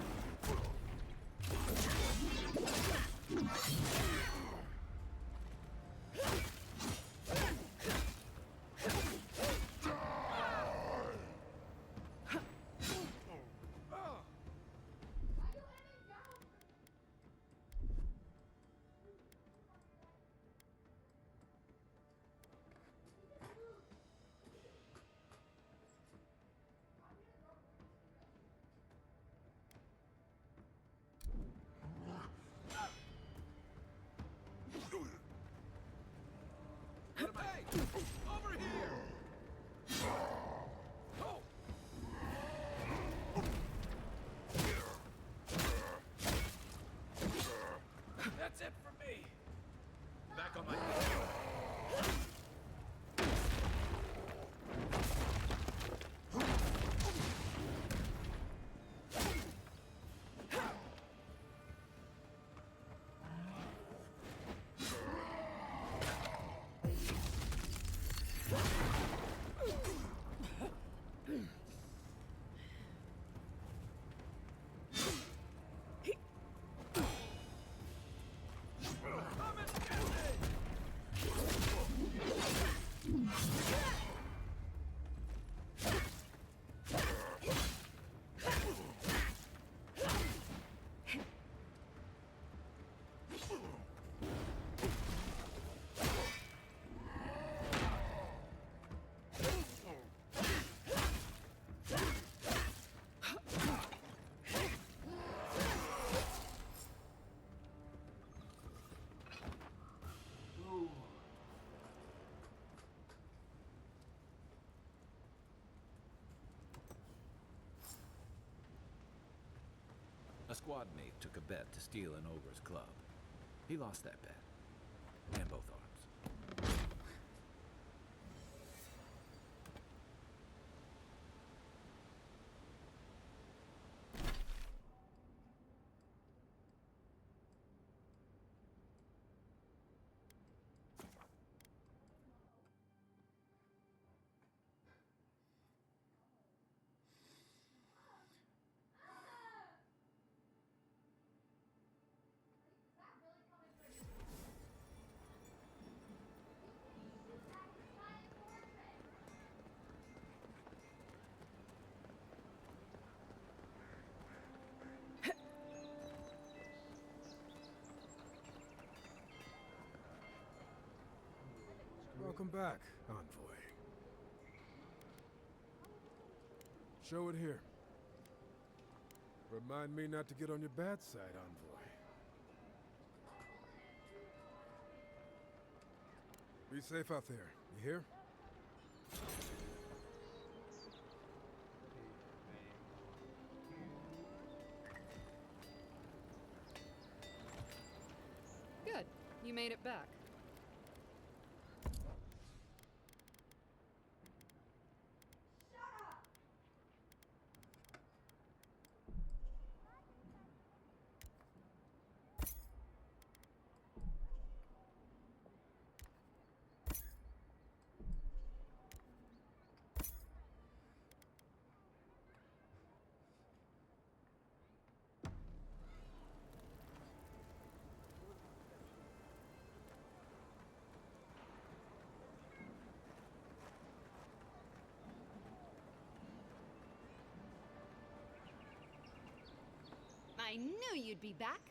A squad mate took a bet to steal an ogre's club. He lost that bet. And both arms. Welcome back, Envoy. Show it here. Remind me not to get on your bad side, Envoy. Be safe out there, you hear? Good. You made it back. I knew you'd be back.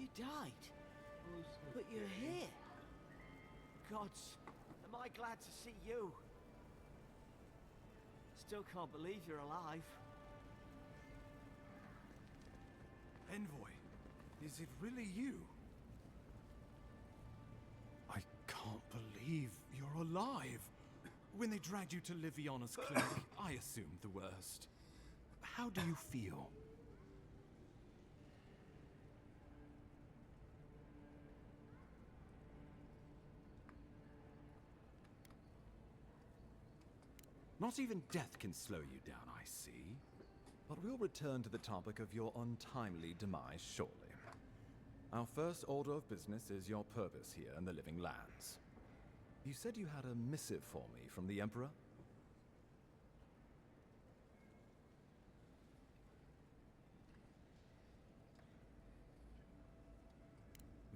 You died. But you're here. Gods, am I glad to see you. Still can't believe you're alive. Envoy, is it really you? I can't believe you're alive. When they dragged you to Liviana's clinic, I assumed the worst. How do you feel? Not even death can slow you down, I see. But we'll return to the topic of your untimely demise shortly. Our first order of business is your purpose here in the Living Lands. You said you had a missive for me from the Emperor?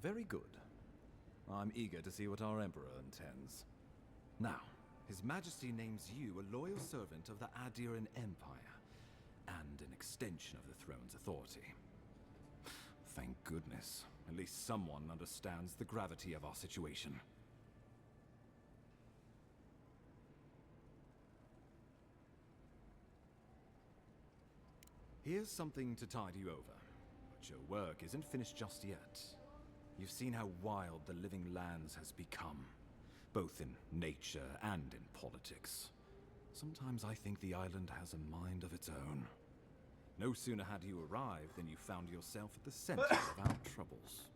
Very good. I'm eager to see what our Emperor intends. Now, His Majesty names you a loyal servant of the Adiran Empire, and an extension of the throne's authority. Thank goodness. At least someone understands the gravity of our situation. Here's something to tide you over. But your work isn't finished just yet. You've seen how wild the living lands has become, both in nature and in politics. Sometimes I think the island has a mind of its own. No sooner had you arrived than you found yourself at the center of our troubles.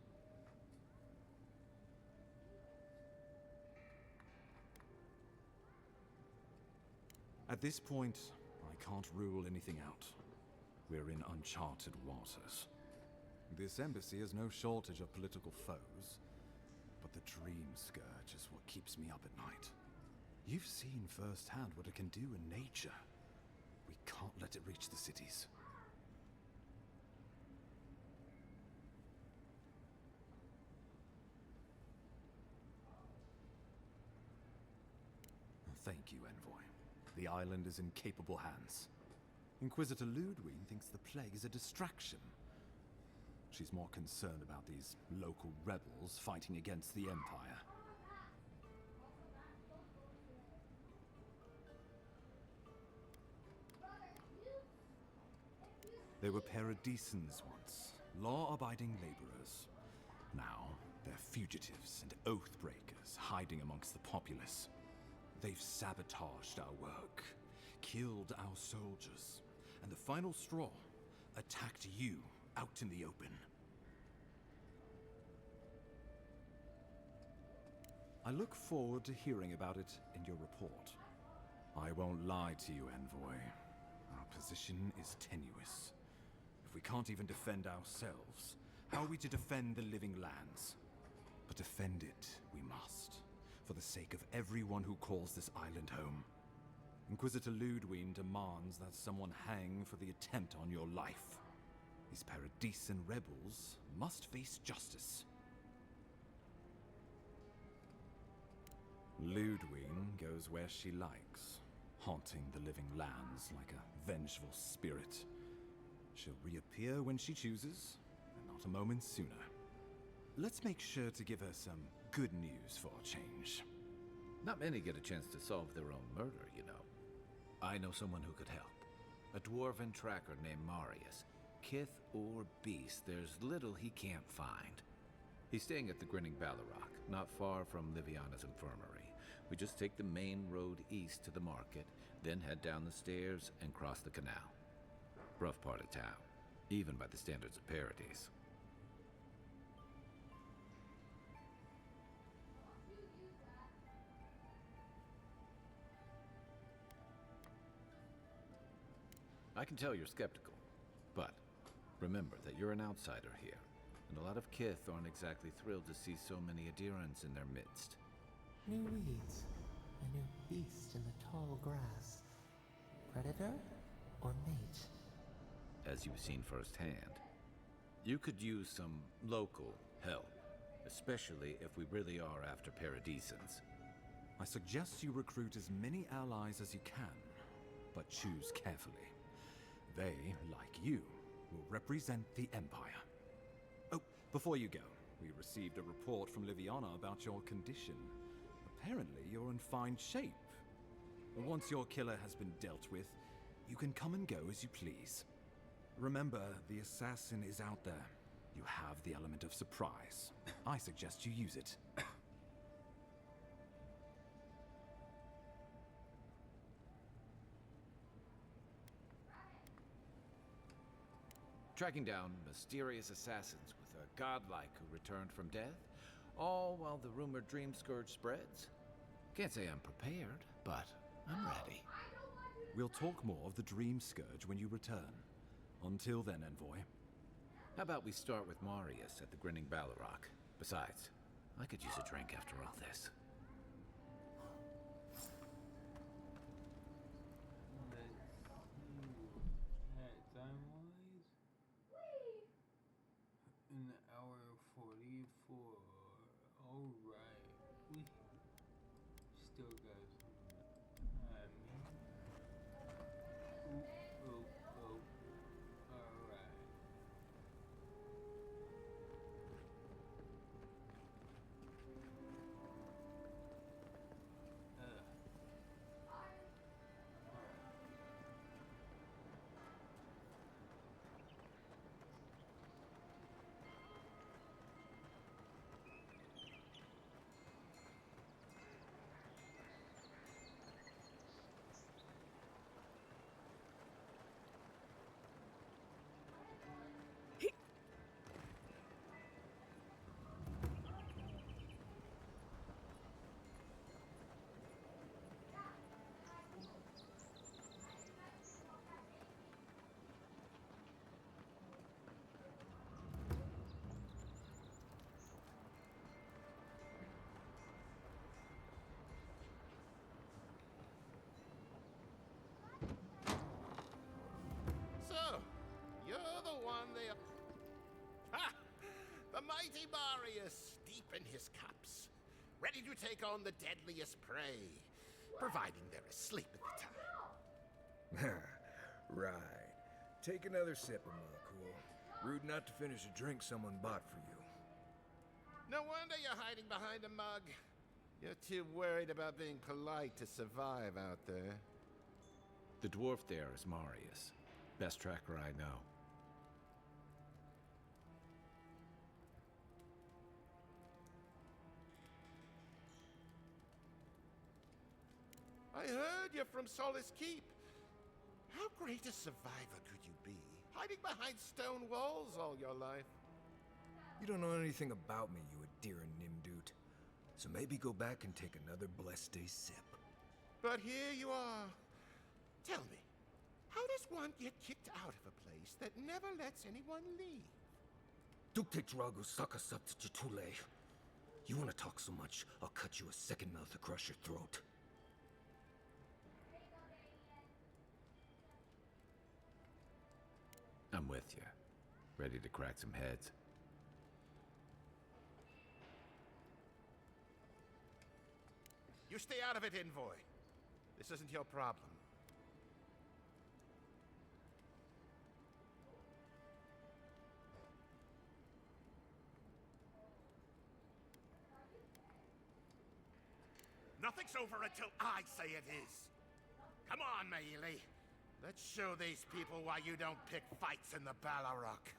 At this point, I can't rule anything out. We're in uncharted waters. This embassy has no shortage of political foes, but the Dream Scourge is what keeps me up at night. You've seen firsthand what it can do in nature. We can't let it reach the cities. Thank you, Envoy. The island is in capable hands. Inquisitor Ludwig thinks the plague is a distraction. She's more concerned about these local rebels fighting against the Empire. They were paradisans once, law-abiding laborers. Now, they're fugitives and oath-breakers hiding amongst the populace. They've sabotaged our work, killed our soldiers, and the final straw, attacked you out in the open. I look forward to hearing about it in your report. I won't lie to you, Envoy. Our position is tenuous. If we can't even defend ourselves, how are we to defend the living lands? But defend it we must, for the sake of everyone who calls this island home. Inquisitor Ludwig demands that someone hang for the attempt on your life. These Paradisan rebels must face justice. Ludwig goes where she likes, haunting the living lands like a vengeful spirit. She'll reappear when she chooses, and not a moment sooner. Let's make sure to give her some good news for a change. Not many get a chance to solve their own murder, you know. I know someone who could help. A dwarven tracker named Marius. Kith or beast, there's little he can't find. He's staying at the Grinning Ballarrock, not far from Liviana's infirmary. We just take the main road east to the market, then head down the stairs and cross the canal. Rough part of town, even by the standards of Paradise. I can tell you're skeptical, but remember that you're an outsider here, and a lot of Kith aren't exactly thrilled to see so many adherents in their midst. New weeds, a new beast in the tall grass. Predator or mate? As you've seen firsthand, you could use some local help, especially if we really are after Paradisans. I suggest you recruit as many allies as you can, but choose carefully. They, like you, will represent the Empire. Oh, before you go, we received a report from Liviana about your condition. Apparently, you're in fine shape. Once your killer has been dealt with, you can come and go as you please. Remember, the assassin is out there. You have the element of surprise. I suggest you use it. Tracking down mysterious assassins with a godlike who returned from death, all while the rumored Dream Scourge spreads. Can't say I'm prepared, but I'm ready. We'll talk more of the Dream Scourge when you return. Until then, Envoy. How about we start with Marius at the Grinning Ballarrock? Besides, I could use a drink after all this. An hour 44. Alright. We still got some time. Alright. mighty Marius, deep in his cups, ready to take on the deadliest prey, providing they're asleep at the time. Right. Take another sip of Cool. Rude not to finish a drink someone bought for you. No wonder you're hiding behind a mug. You're too worried about being polite to survive out there. The dwarf there is Marius. Best tracker I know. I heard you're from Solace Keep. How great a survivor could you be, hiding behind stone walls all your life? You don't know anything about me, you Adiran Nimdut. So maybe go back and take another blessed day sip. But here you are. Tell me, how does one get kicked out of a place that never lets anyone leave? Dukte Drago Sakasaptitule. You want to talk so much, I'll cut you a second mouth across your throat. I'm with you. Ready to crack some heads. You stay out of it, Envoy. This isn't your problem. Nothing's over until I say it is. Come on, Meili. Let's show these people why you don't pick fights in the Ballarok.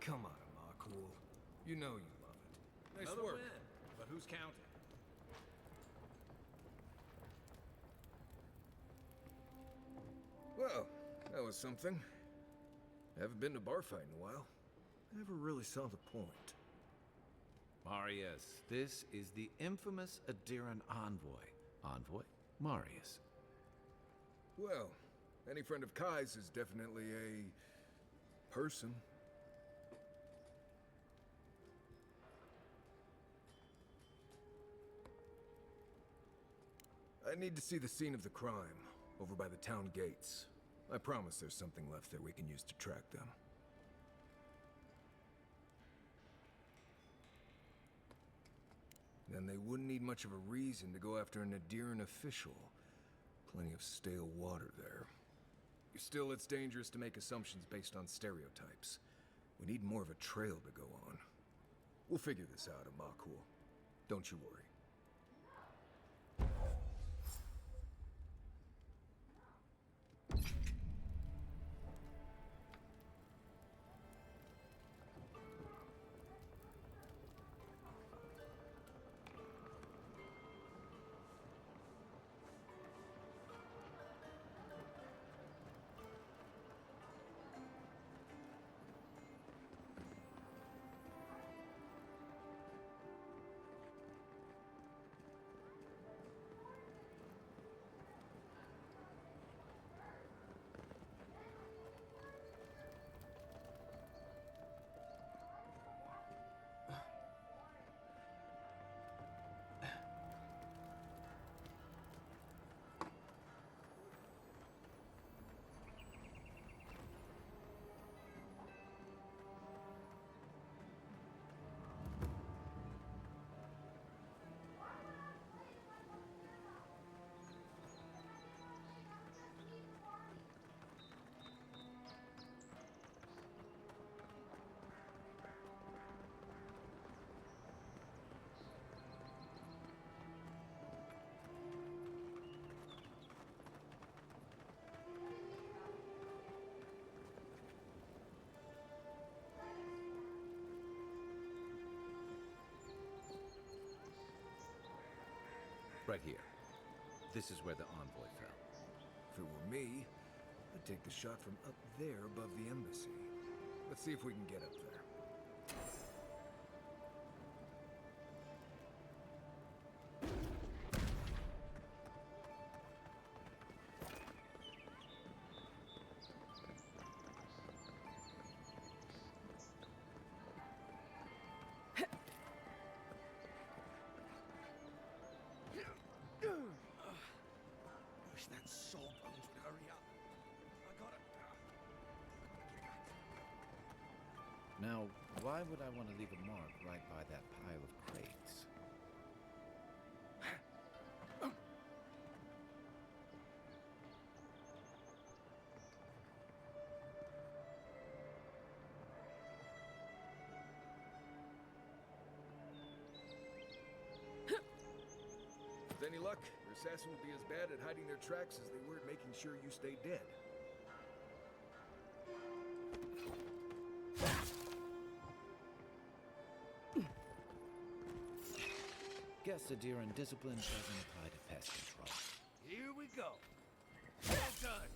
Come on, Cool. You know you love it. Nice Another work. win, but who's counting? Well, that was something. Haven't been to bar fight in a while. Never really saw the point. Marius, this is the infamous Adiran envoy. Envoy? Marius. Well, any friend of Kai's is definitely a person. I need to see the scene of the crime, over by the town gates. I promise there's something left there we can use to track them. Then they wouldn't need much of a reason to go after an Adiran official. Plenty of stale water there. Still, it's dangerous to make assumptions based on stereotypes. We need more of a trail to go on. We'll figure this out, Amakul. Don't you worry. Right here. This is where the envoy fell. If it were me, I'd take the shot from up there above the embassy. Let's see if we can get up there. Wish that sawbones would hurry up. I gotta get back. Now, why would I want to leave a mark right by that pile of crates? With any luck, your assassin will be as bad at hiding their tracks as they were at making sure you stay dead. Guess adhere and discipline doesn't apply to pest control. Here we go. Well done.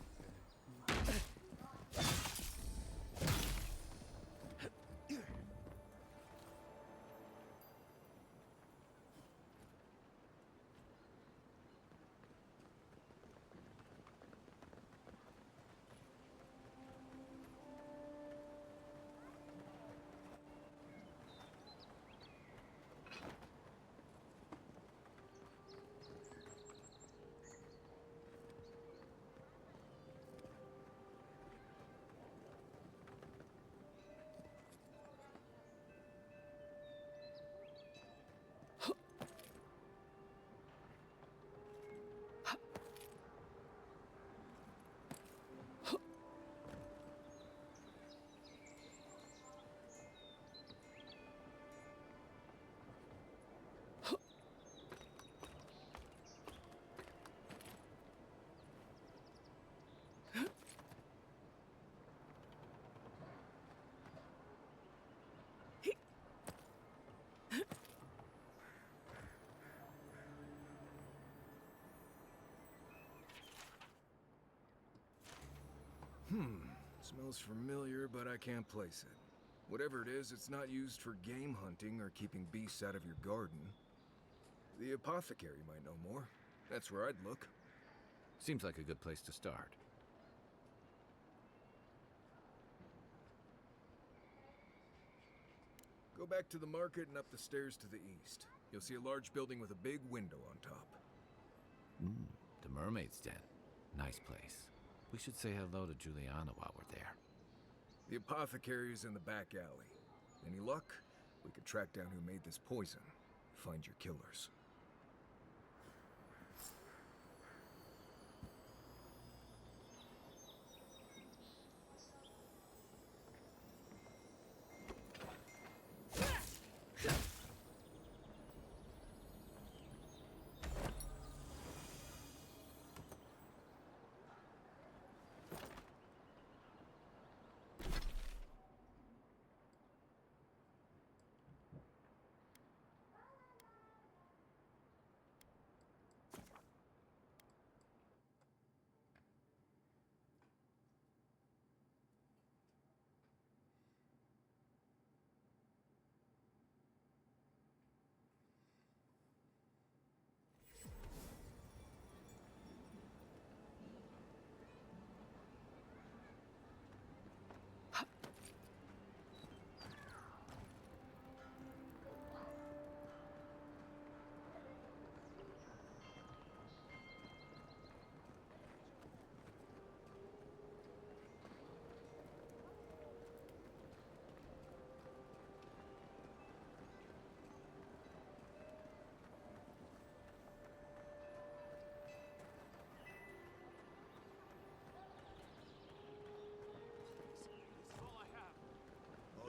Smells familiar, but I can't place it. Whatever it is, it's not used for game hunting or keeping beasts out of your garden. The apothecary might know more. That's where I'd look. Seems like a good place to start. Go back to the market and up the stairs to the east. You'll see a large building with a big window on top. The Mermaid's Den. Nice place. We should say hello to Juliana while we're there. The apothecary is in the back alley. Any luck? We could track down who made this poison. Find your killers.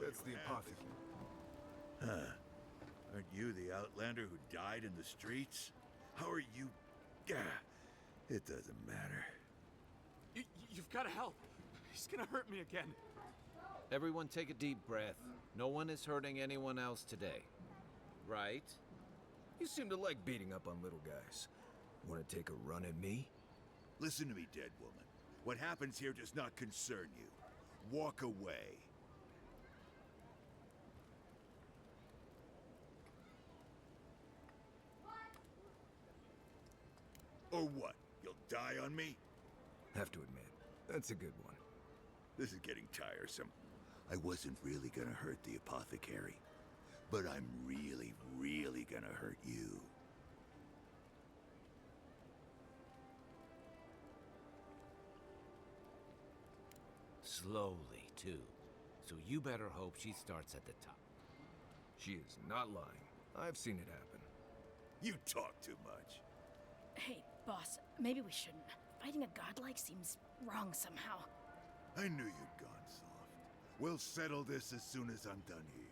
That's the apothecary. Huh. Aren't you the outlander who died in the streets? How are you... Gah, it doesn't matter. You've got to help. He's gonna hurt me again. Everyone take a deep breath. No one is hurting anyone else today. Right? You seem to like beating up on little guys. Want to take a run at me? Listen to me, dead woman. What happens here does not concern you. Walk away. Or what? You'll die on me? Have to admit, that's a good one. This is getting tiresome. I wasn't really gonna hurt the apothecary, but I'm really, really gonna hurt you. Slowly, too. So you better hope she starts at the top. She is not lying. I've seen it happen. You talk too much. Hey, boss, maybe we shouldn't. Fighting a godlike seems wrong somehow. I knew you'd gone soft. We'll settle this as soon as I'm done here.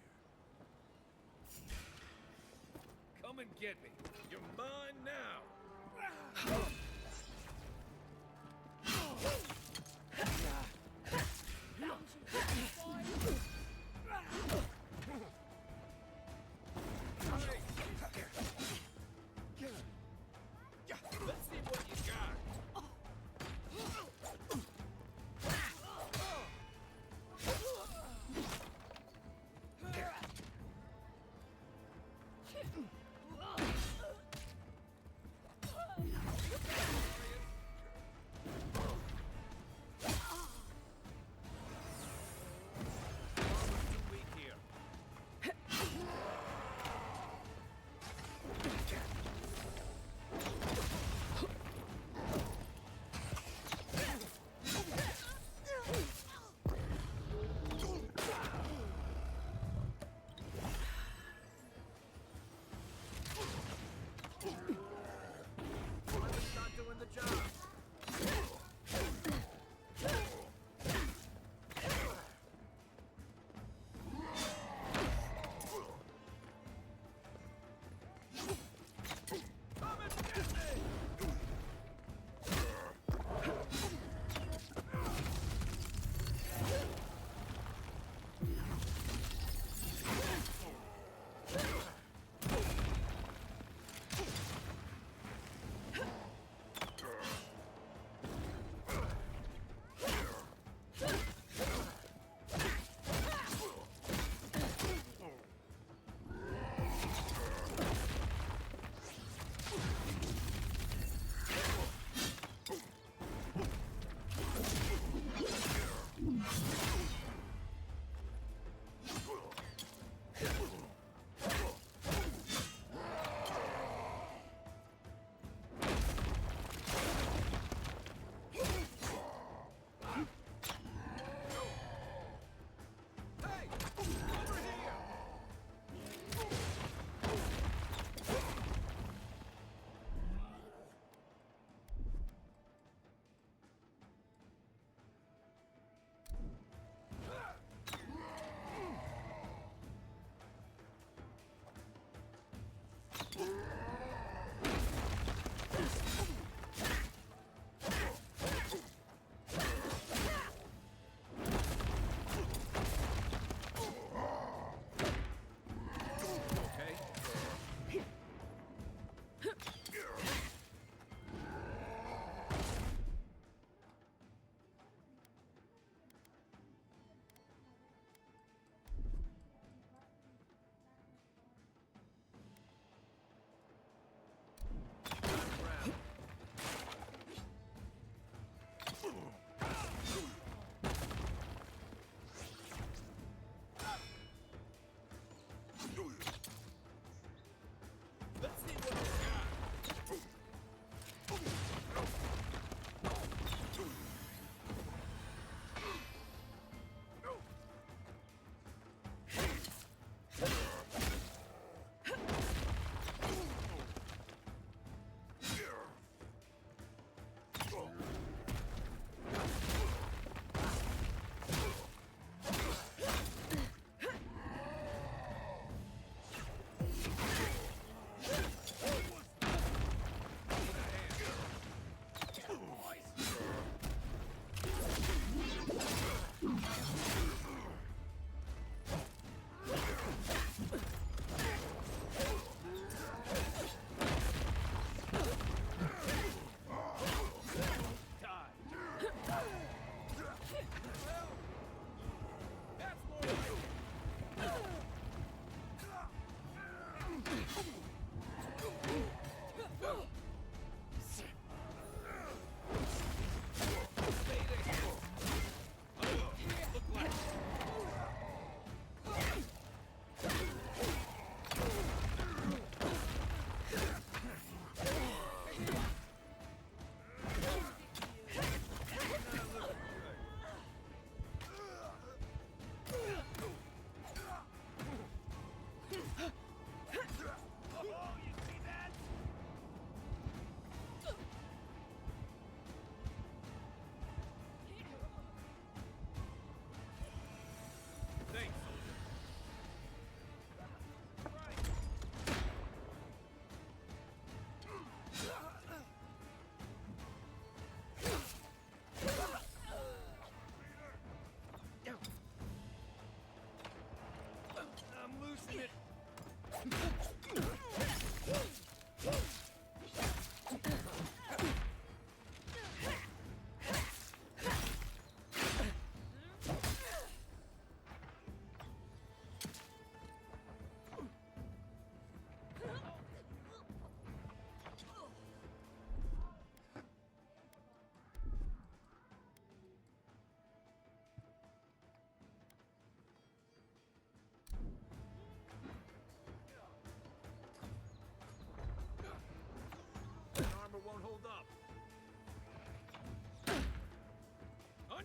Come and get me. You're mine now. Let's see what you got.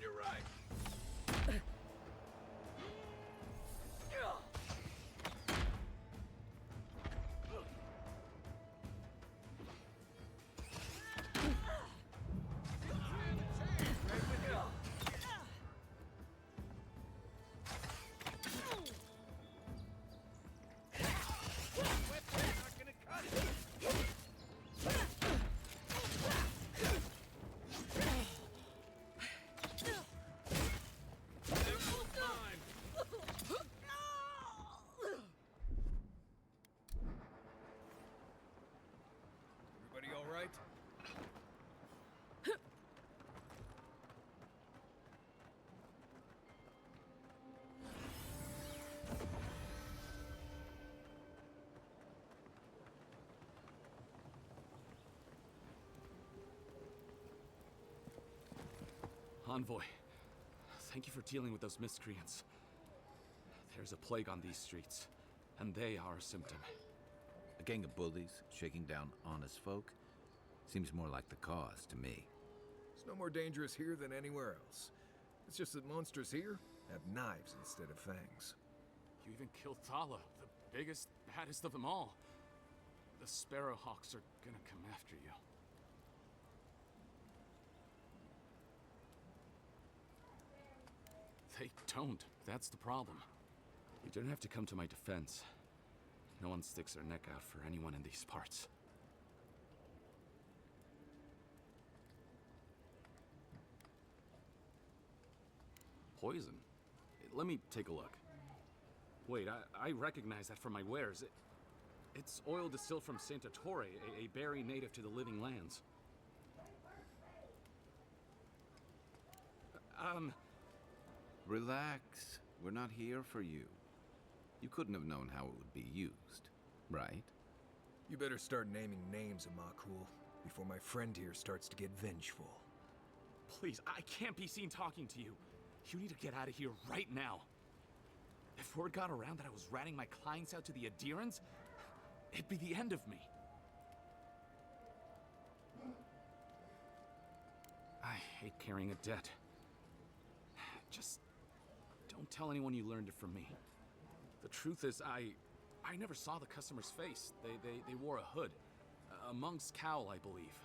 your right! Everybody all right? Envoy, thank you for dealing with those miscreants. There's a plague on these streets, and they are a symptom. A gang of bullies shaking down honest folk? Seems more like the cause to me. It's no more dangerous here than anywhere else. It's just that monsters here have knives instead of fangs. You even killed Thala, the biggest, baddest of them all. The Sparrowhawks are gonna come after you. They don't. That's the problem. You don't have to come to my defense. No one sticks their neck out for anyone in these parts. Poison? Let me take a look. Wait, I recognize that from my wares. It's oil distilled from Santa Torre, a berry native to the Living Lands. Relax. We're not here for you. You couldn't have known how it would be used, right? You better start naming names, Amakul, before my friend here starts to get vengeful. Please, I can't be seen talking to you. You need to get out of here right now. If word got around that I was ratting my clients out to the adherents, it'd be the end of me. I hate carrying a debt. Just don't tell anyone you learned it from me. The truth is, I never saw the customer's face. They wore a hood. A monk's cowl, I believe.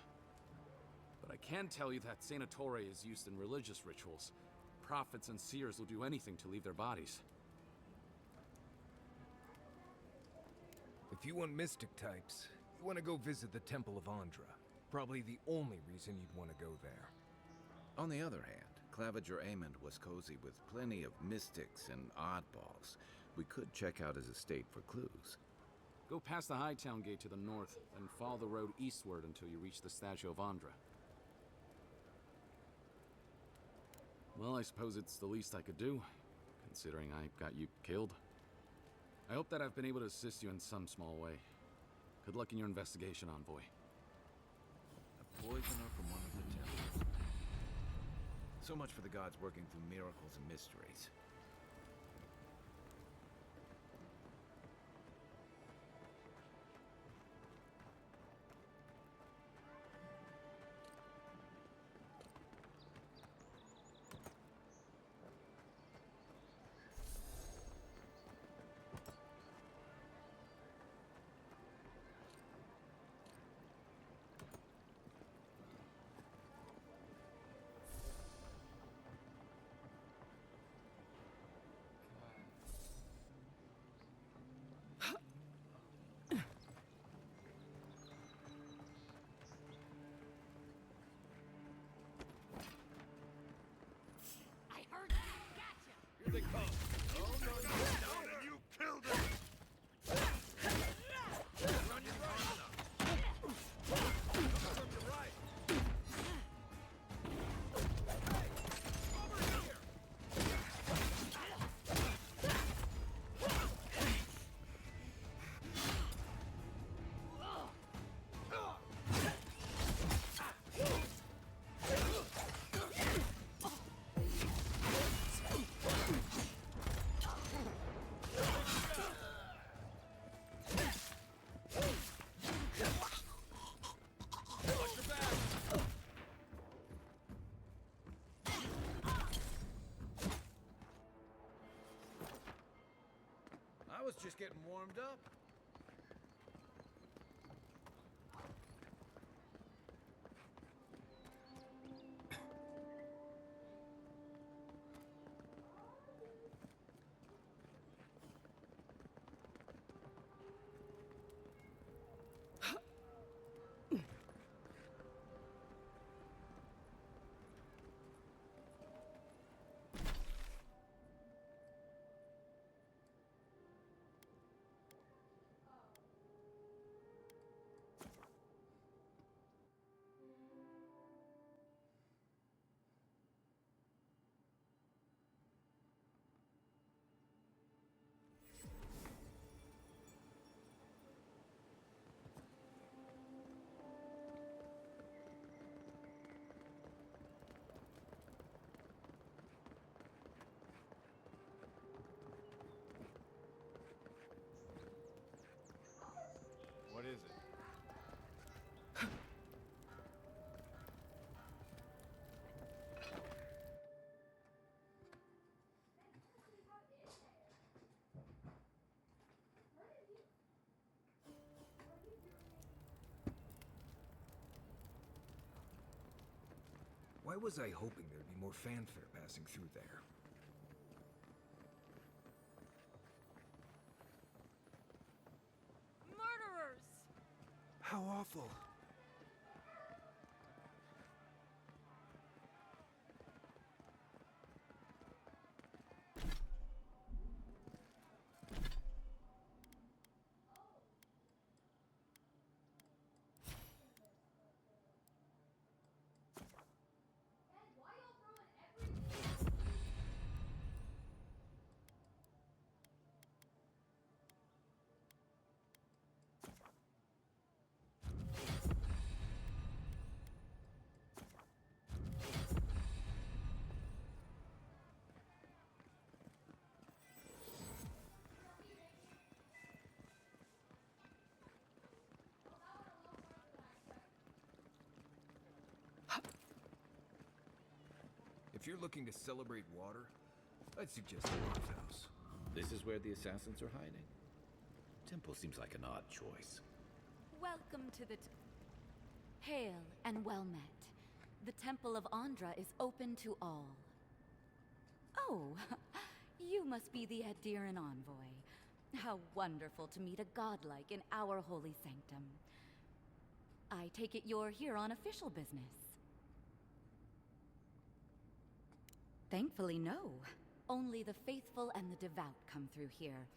But I can tell you that Santa Torre is used in religious rituals. Prophets and seers will do anything to leave their bodies. If you want mystic types, you want to go visit the Temple of Andra. Probably the only reason you'd want to go there. On the other hand, Claviger Amond was cozy with plenty of mystics and oddballs. We could check out his estate for clues. Go past the Hightown Gate to the north, then follow the road eastward until you reach the statue of Andra. Well, I suppose it's the least I could do, considering I got you killed. I hope that I've been able to assist you in some small way. Good luck in your investigation, Envoy. A poisoner from one of the temples. So much for the gods working through miracles and mysteries. I was just getting warmed up. What is it? Why was I hoping there'd be more fanfare passing through there? Murderers! How awful. If you're looking to celebrate water, I'd suggest the bathhouse. This is where the assassins are hiding? Temple seems like an odd choice. Welcome to the Hail and well met. The Temple of Andra is open to all. Oh, you must be the Adiran envoy. How wonderful to meet a godlike in our holy sanctum. I take it you're here on official business. Thankfully, no. Only the faithful and the devout come through here.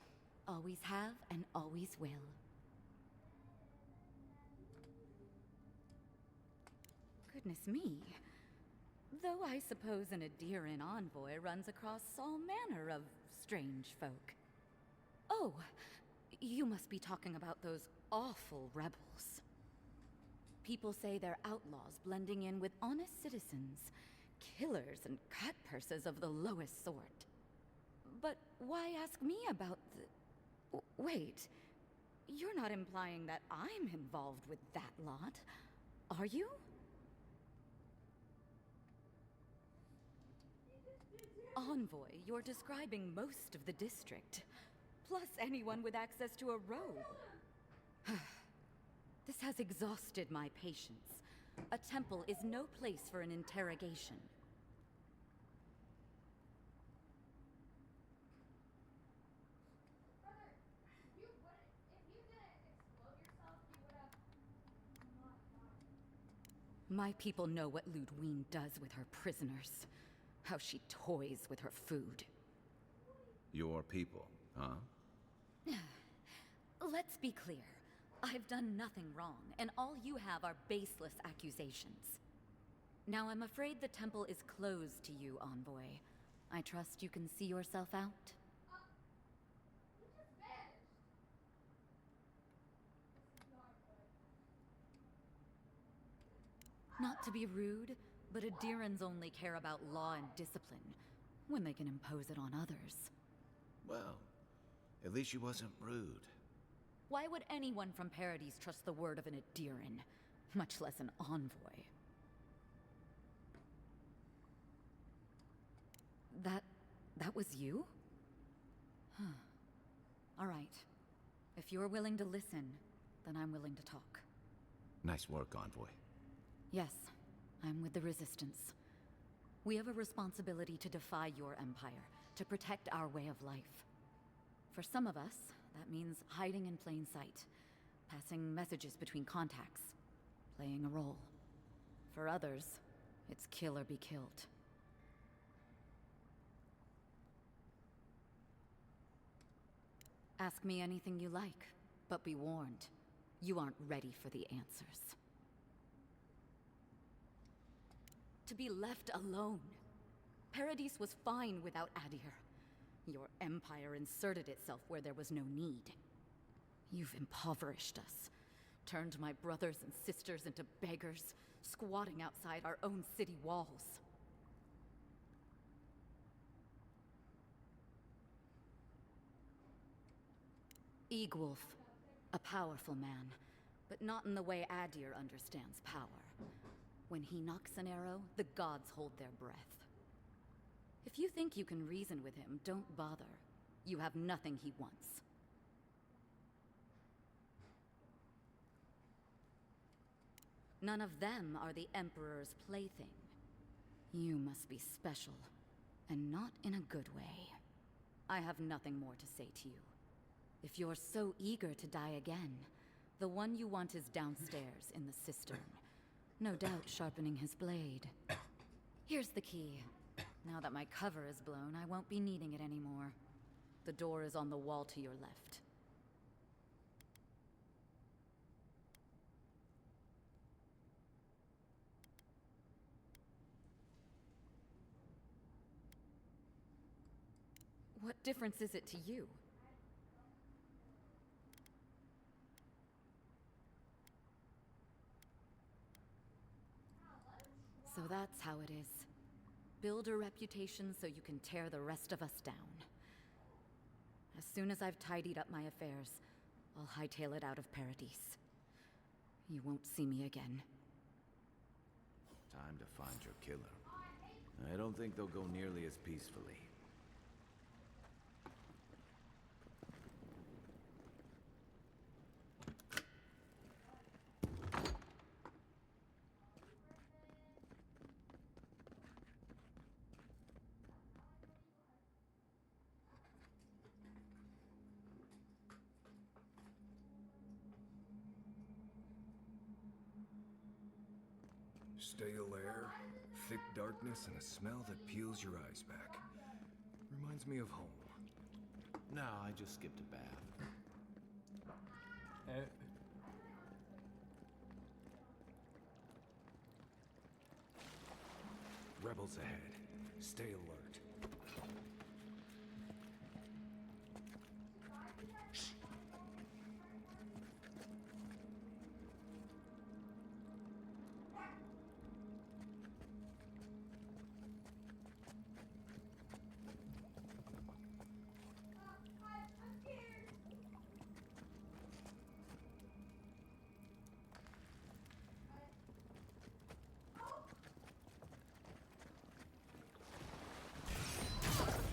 Always have and always will. Goodness me. Though I suppose an Adiran envoy runs across all manner of strange folk. Oh, you must be talking about those awful rebels. People say they're outlaws blending in with honest citizens. Killers and cut-purses of the lowest sort. But why ask me about the... Wait, you're not implying that I'm involved with that lot, are you? Envoy, you're describing most of the district, plus anyone with access to a robe. This has exhausted my patience. A temple is no place for an interrogation. My people know what Ludwine does with her prisoners. How she toys with her food. Your people, huh? Let's be clear. I've done nothing wrong, and all you have are baseless accusations. Now I'm afraid the temple is closed to you, Envoy. I trust you can see yourself out? Not to be rude, but Adirans only care about law and discipline, when they can impose it on others. Well, at least she wasn't rude. Why would anyone from Paradise trust the word of an Adiran, much less an envoy? That was you? Huh. All right. If you're willing to listen, then I'm willing to talk. Nice work, Envoy. Yes, I'm with the Resistance. We have a responsibility to defy your empire, to protect our way of life. For some of us, that means hiding in plain sight, passing messages between contacts, playing a role. For others, it's kill or be killed. Ask me anything you like, but be warned, you aren't ready for the answers. To be left alone. Paradis was fine without Adir. Your empire inserted itself where there was no need. You've impoverished us, turned my brothers and sisters into beggars, squatting outside our own city walls. Eagwolf, a powerful man, but not in the way Adir understands power. When he knocks an arrow, the gods hold their breath. If you think you can reason with him, don't bother. You have nothing he wants. None of them are the Emperor's plaything. You must be special, and not in a good way. I have nothing more to say to you. If you're so eager to die again, the one you want is downstairs in the cistern. No doubt sharpening his blade. Here's the key. Now that my cover is blown, I won't be needing it anymore. The door is on the wall to your left. What difference is it to you? So that's how it is. Build a reputation so you can tear the rest of us down. As soon as I've tidied up my affairs, I'll hightail it out of Paradis. You won't see me again. Time to find your killer. I don't think they'll go nearly as peacefully. Stale air, thick darkness, and a smell that peels your eyes back. Reminds me of home. No, I just skipped a bath. Rebels ahead. Stay alert.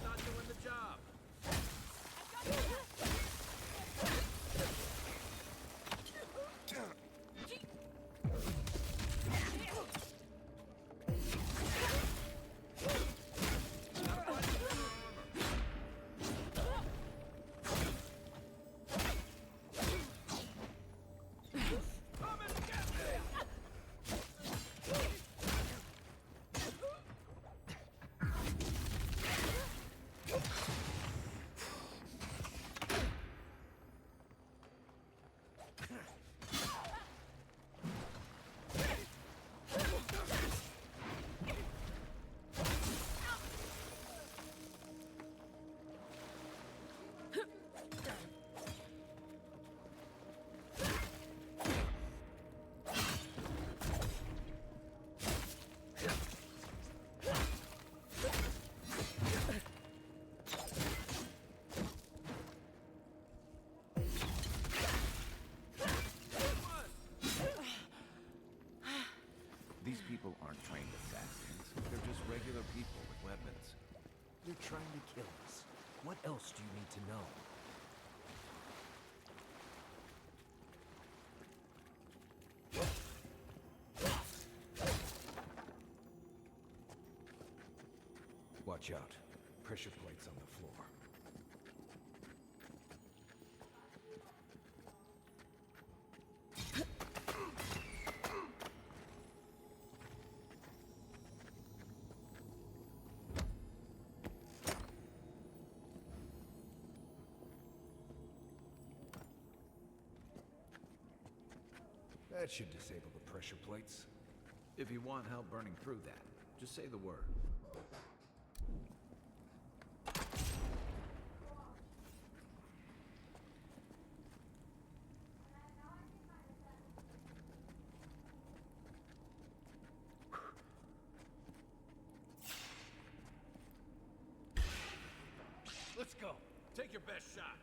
Not doing the job. Watch out. Pressure plates on the floor. That should disable the pressure plates. If you want help burning through that, just say the word. Let's go. Take your best shot.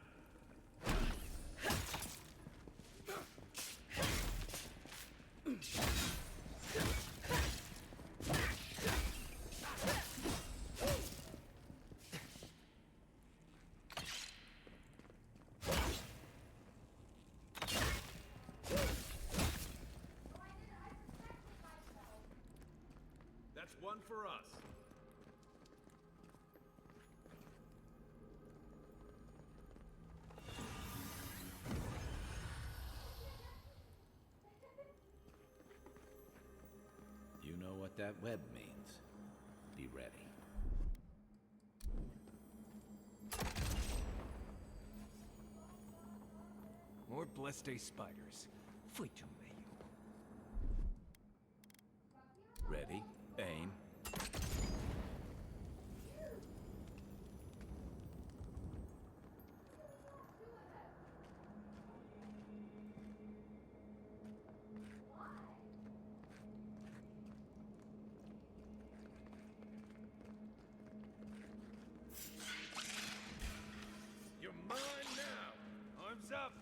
That's one for us. You know what that web means. Be ready. More Bleste spiders. Fui to meio. Ready, aim. You're mine now. Arms up.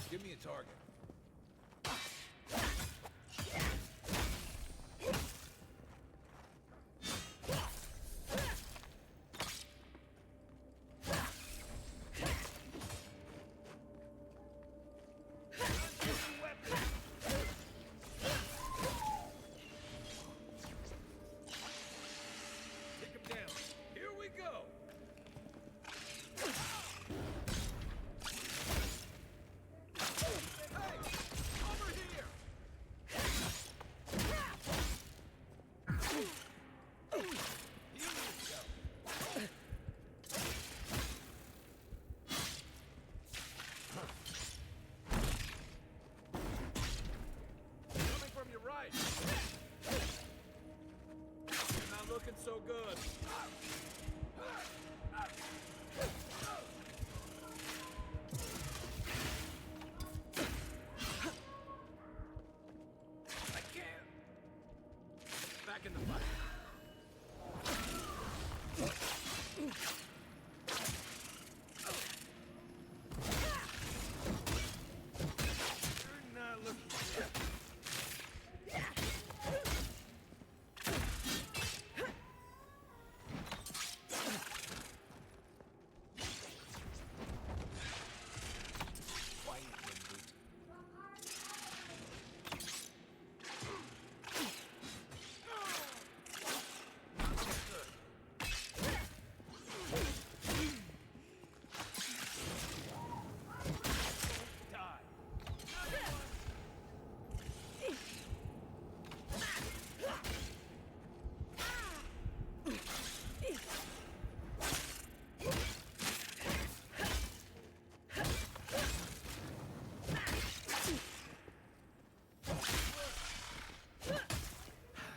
Give me a target. Take him down. Here we go. Coming from your right. You're not looking so good. I can't. Back in the fight. You're not looking good.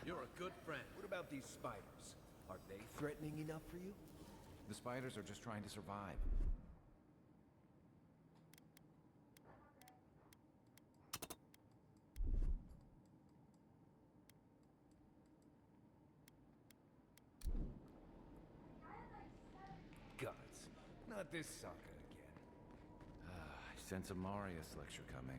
You're a good friend. What about these spiders? Are they threatening enough for you? The spiders are just trying to survive. Gods, not this sucker again. I sense a Marius lecture coming.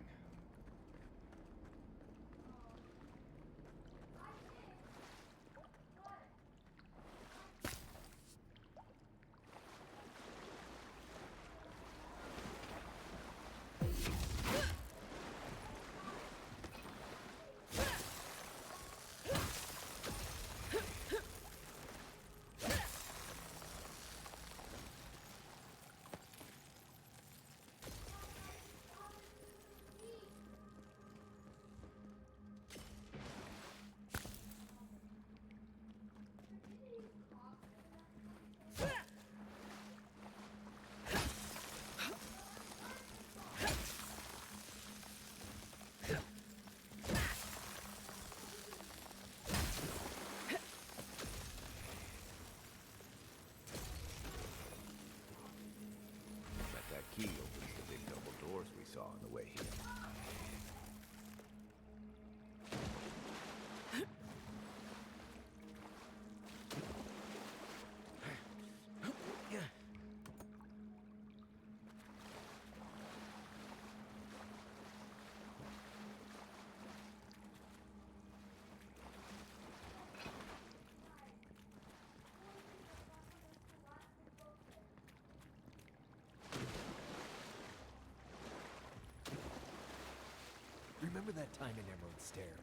Remember that time in Emerald Stair?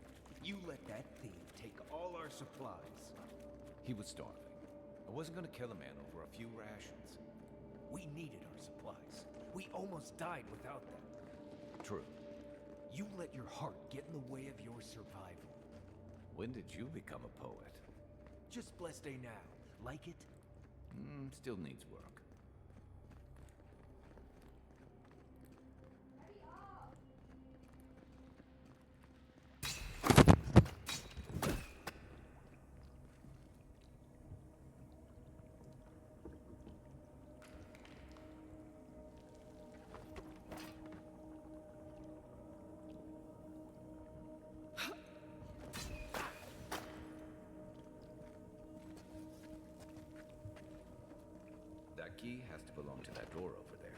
You let that thief take all our supplies. He was starving. I wasn't gonna kill a man over a few rations. We needed our supplies. We almost died without them. True. You let your heart get in the way of your survival. When did you become a poet? Just blessed day now. Like it? Still needs work. That key has to belong to that door over there.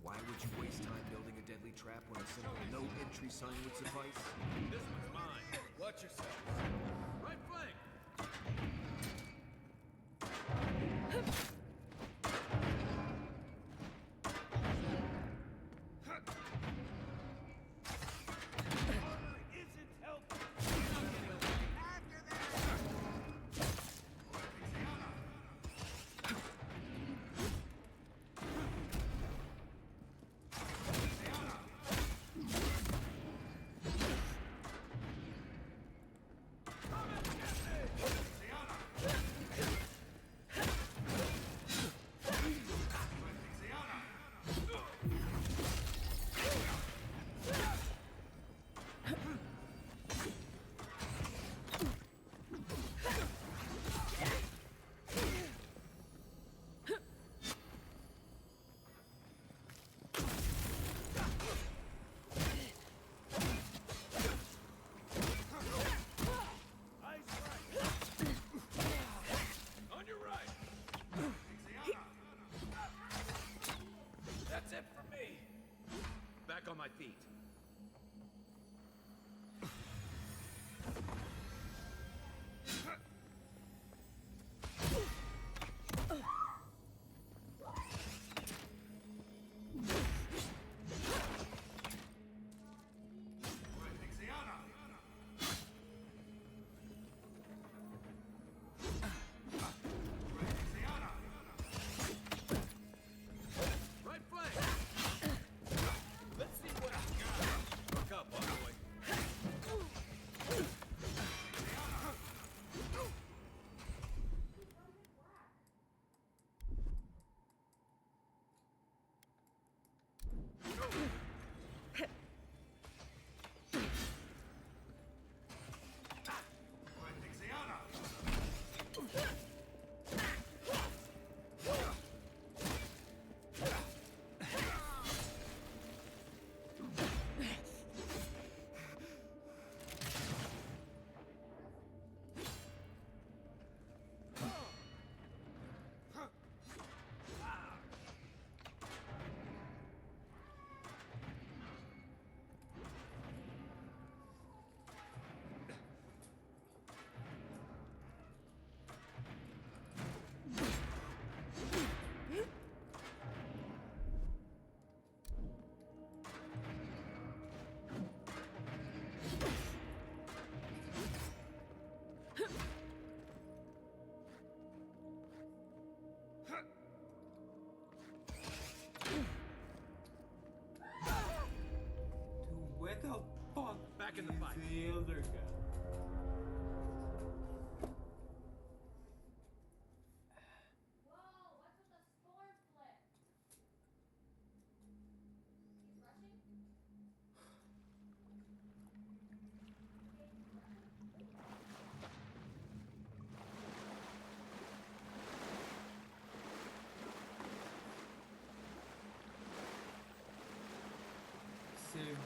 Why would you waste time building a deadly trap when a simple no entry sign would suffice? This one's mine. Watch yourself. Right flank.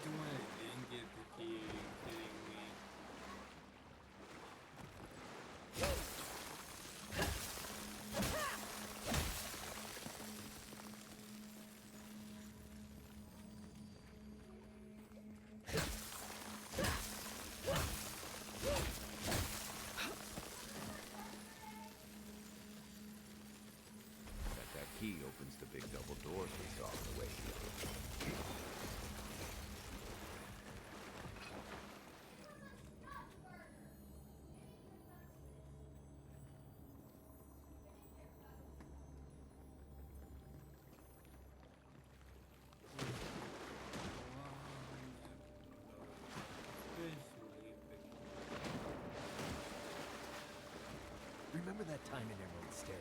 the one that didn't get the key. Are you kidding me? That key opens the big double doors we saw on the way here. Remember that time in Emerald Stair?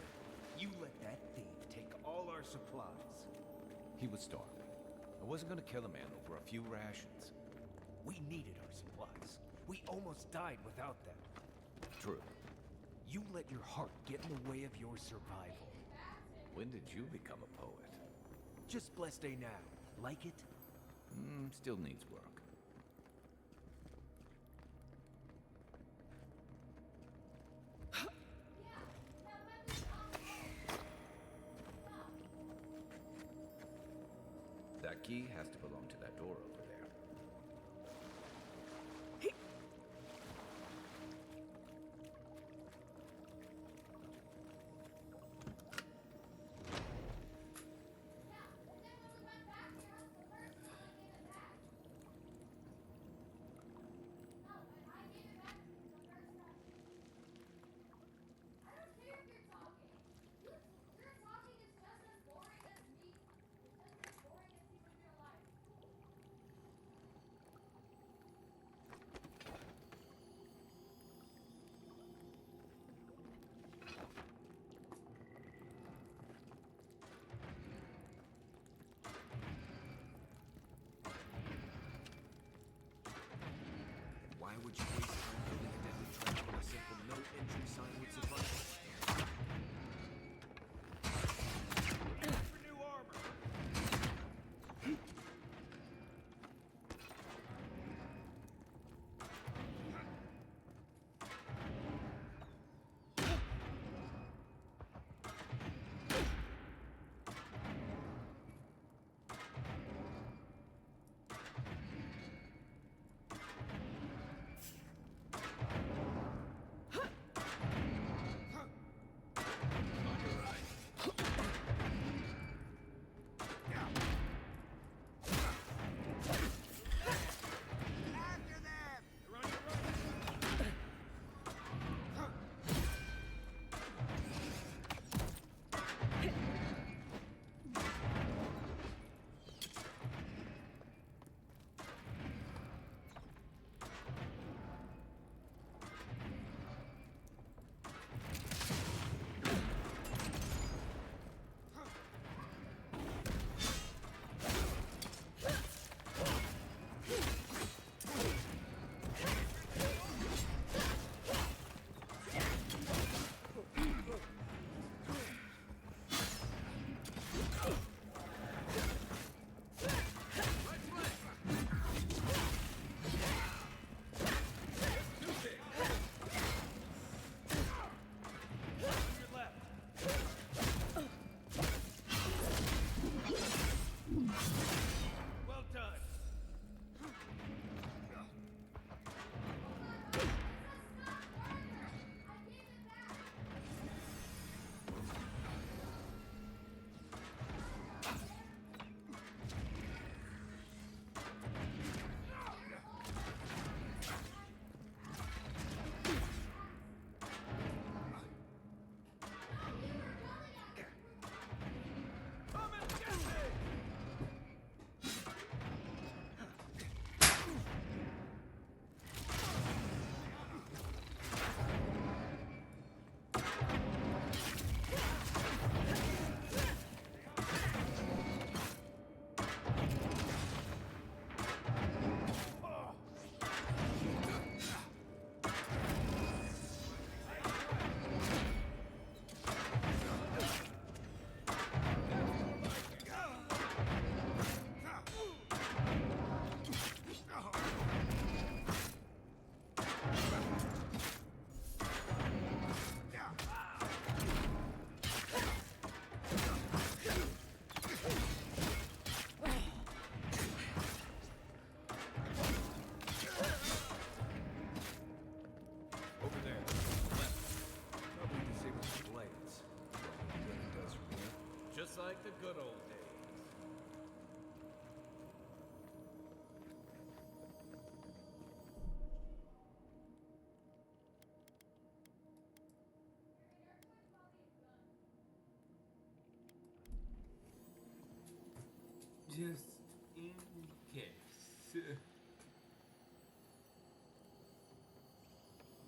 You let that thief take all our supplies. He was starving. I wasn't gonna kill a man over a few rations. We needed our supplies. We almost died without them. True. You let your heart get in the way of your survival. When did you become a poet? Just blessed day now. Like it? Still needs work. That key has to belong to that door over there. Why would you waste time building a deadly trap when a simple no entry sign would suffice? For new armor! the good old days. Just in case.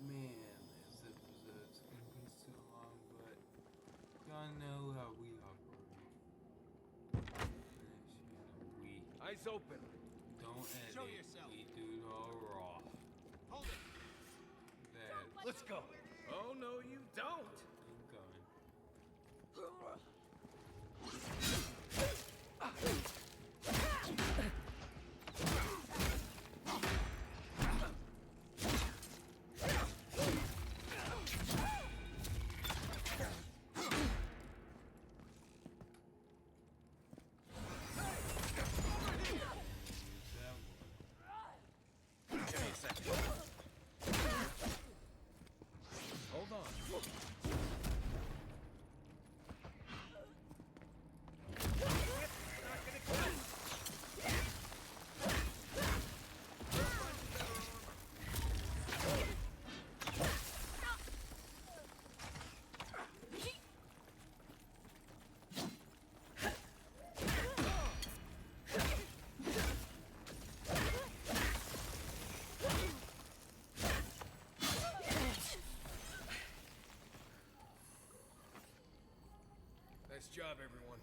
Man, this episode's gonna be so long, but y'all know how we operate. Eyes open. Don't edit. Show yourself. We do it all raw. Hold it. That Let's go. Oh, no, you don't. I'm going. Give me a second. Hold on. Nice job, everyone.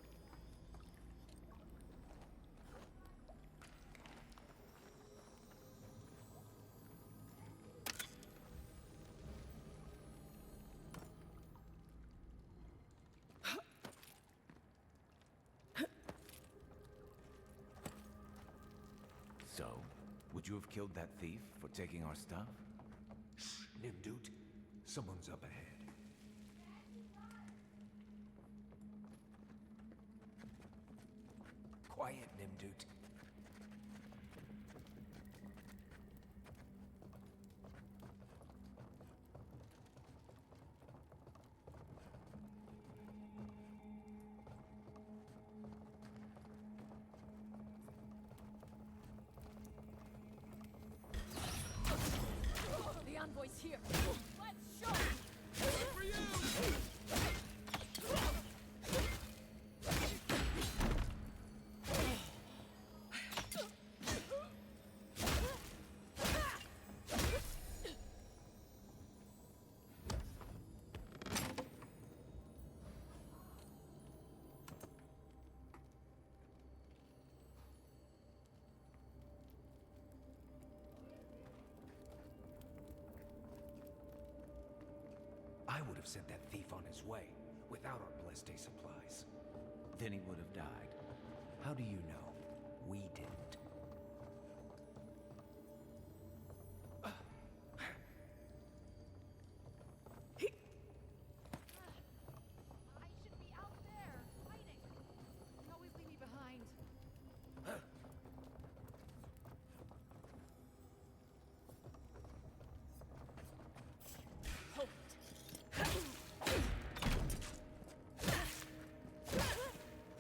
So, would you have killed that thief for taking our stuff? Nimdut, someone's up ahead. Quiet, Nimdut. The envoy's here. Let's show him. For you! I would have sent that thief on his way without our blessed day supplies. Then he would have died. How do you know? We didn't. I should be out there, fighting. You always leave me behind. Hold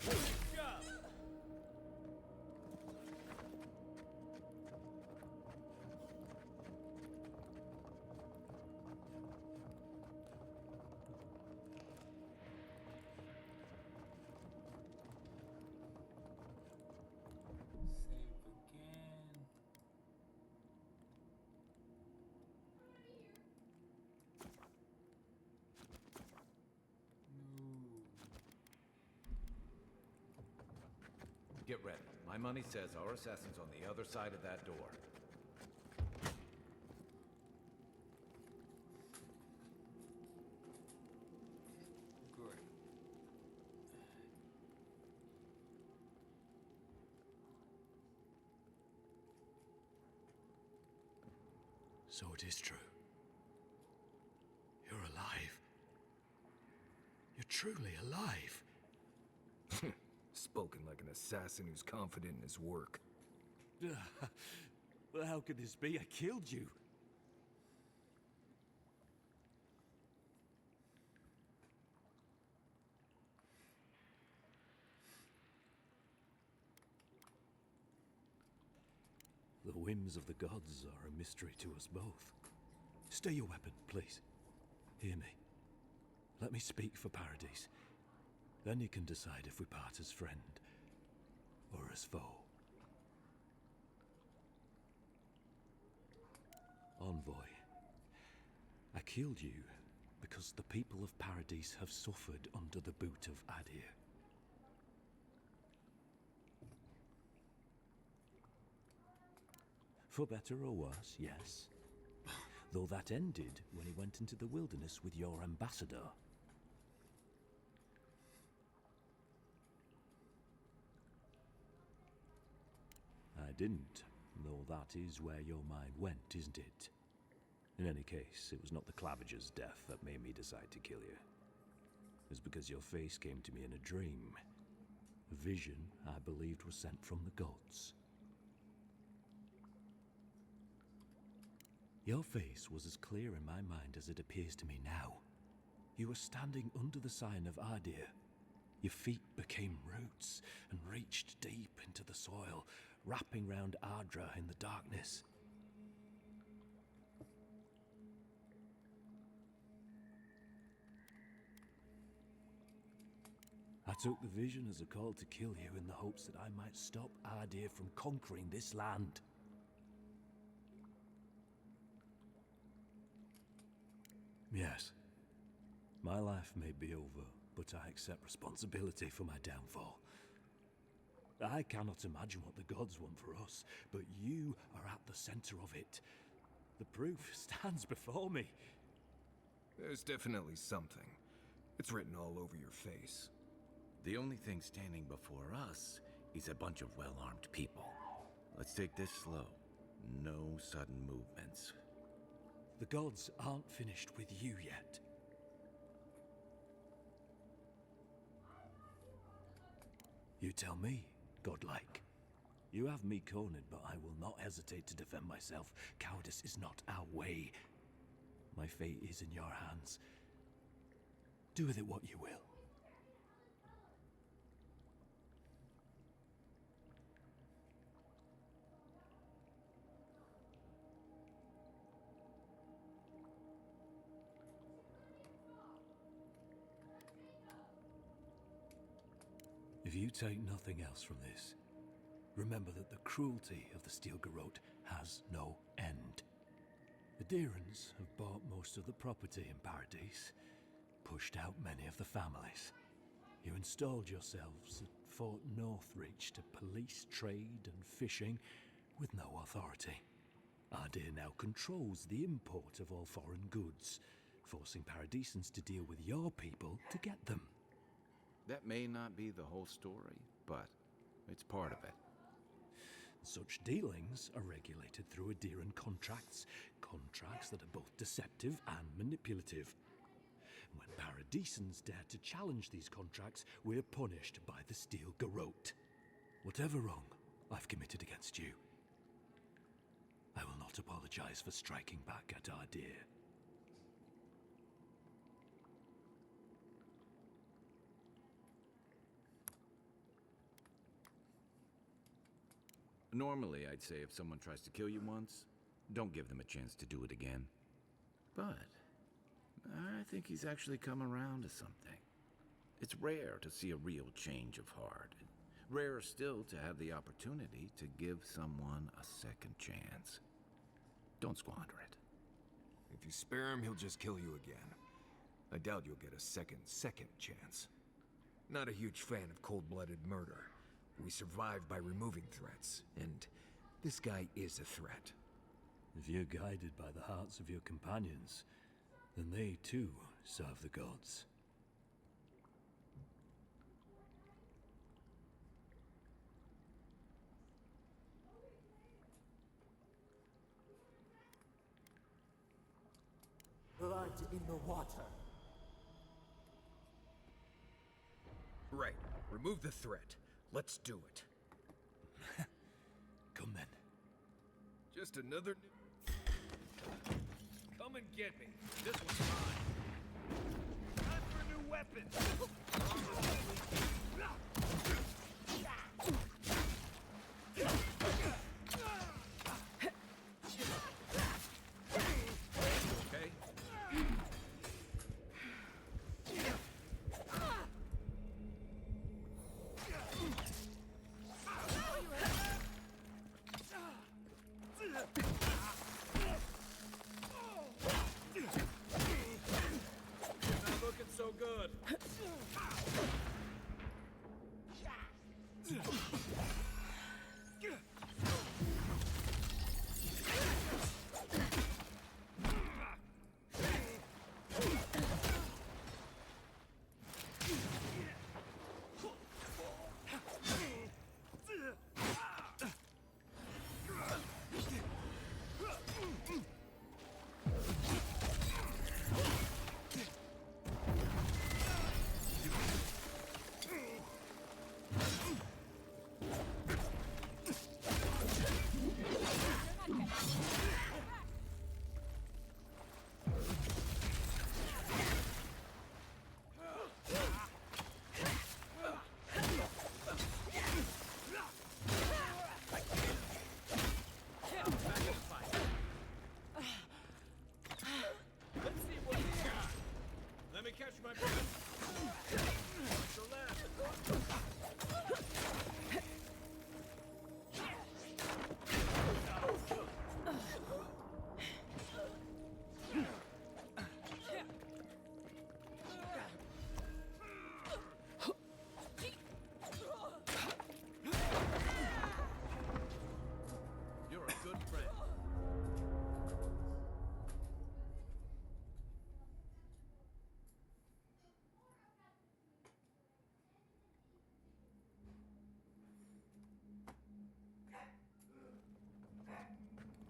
Save again. Get ready. My money says our assassin's on the other side of that door. Great. So it is true. You're alive. You're truly alive. Spoken like an assassin who's confident in his work. Well, how could this be? I killed you. whims of the gods are a mystery to us both. Stay your weapon, please. Hear me. Let me speak for Paradise. Then you can decide if we part as friend or as foe. Envoy, I killed you because the people of Paradise have suffered under the boot of Adir. For better or worse, yes. Though that ended when he went into the wilderness with your ambassador. I didn't, though that is where your mind went, isn't it? In any case, it was not the Clavager's death that made me decide to kill you. It was because your face came to me in a dream. A vision I believed was sent from the gods. Your face was as clear in my mind as it appears to me now. You were standing under the sign of Adir. Your feet became roots and reached deep into the soil, wrapping round Ardra in the darkness. I took the vision as a call to kill you in the hopes that I might stop Adir from conquering this land. Yes, my life may be over, but I accept responsibility for my downfall. I cannot imagine what the gods want for us, but you are at the center of it. The proof stands before me. There's definitely something. It's written all over your face. The only thing standing before us is a bunch of well-armed people. Let's take this slow. No sudden movements. The gods aren't finished with you yet. You tell me, godlike. You have me cornered, but I will not hesitate to defend myself. Cowardice is not our way. My fate is in your hands. Do with it what you will. If you take nothing else from this, remember that the cruelty of the Steel Garrote has no end. The Deerans have bought most of the property in Paradise, pushed out many of the families. You installed yourselves at Fort Northreach to police trade and fishing with no authority. Adir now controls the import of all foreign goods, forcing Paradisans to deal with your people to get them. That may not be the whole story, but it's part of it. Such dealings are regulated through Adiran contracts that are both deceptive and manipulative. When Paradisans dare to challenge these contracts, we're punished by the Steel Garrote. Whatever wrong I've committed against you, I will not apologize for striking back at Adir. Normally, I'd say if someone tries to kill you once, don't give them a chance to do it again. But I think he's actually come around to something. It's rare to see a real change of heart. Rarer still to have the opportunity to give someone a second chance. Don't squander it. If you spare him, he'll just kill you again. I doubt you'll get a second chance. Not a huge fan of cold-blooded murder. We survive by removing threats, and this guy is a threat. If you're guided by the hearts of your companions, then they too serve the gods. Blood in the water. Right. Remove the threat. Let's do it. Come then. Just another... Come and get me. This one's mine. Time for a new weapon.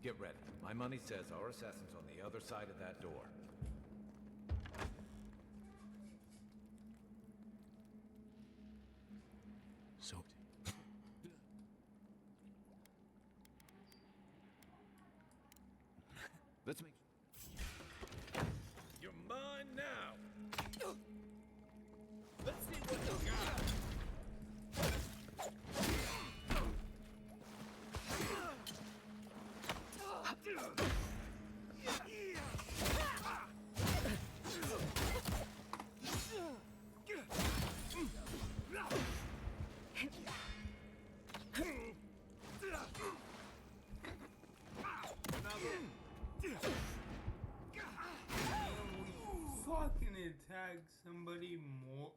Get ready. My money says our assassin's on the other side of that door. So... Let's make... You're mine now! Let's see what you got! Fucking attack somebody more.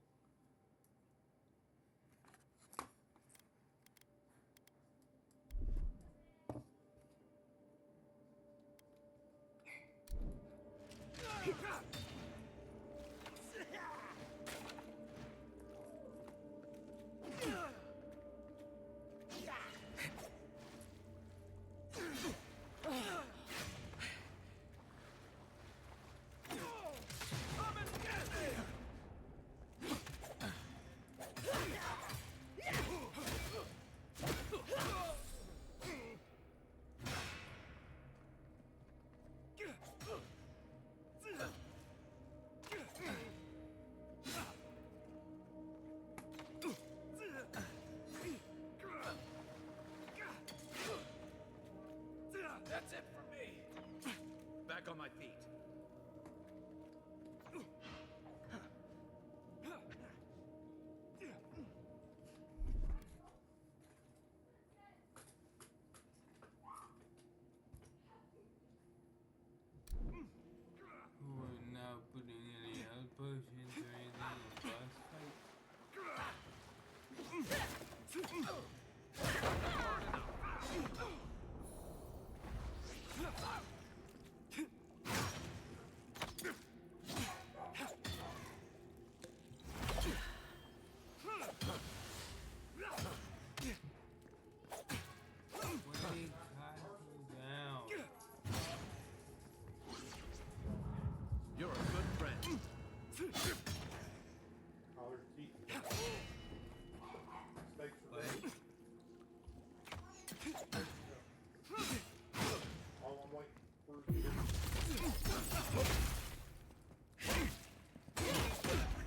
That's it for me. Back on my feet. We're not putting any health potions or anything in boss You're a good friend.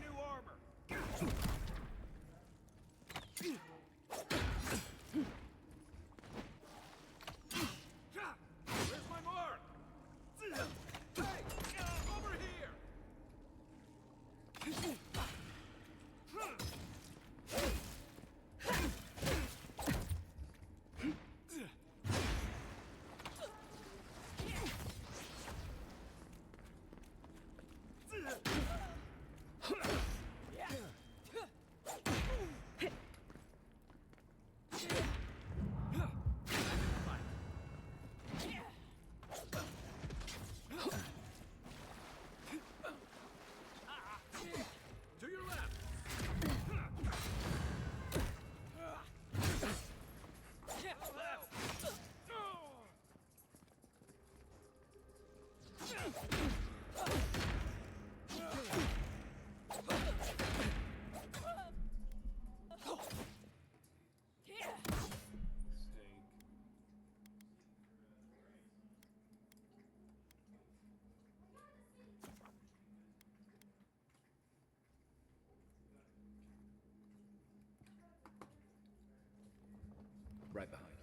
New armor! Where's my mark? Hey! Over here! To your left. Right behind.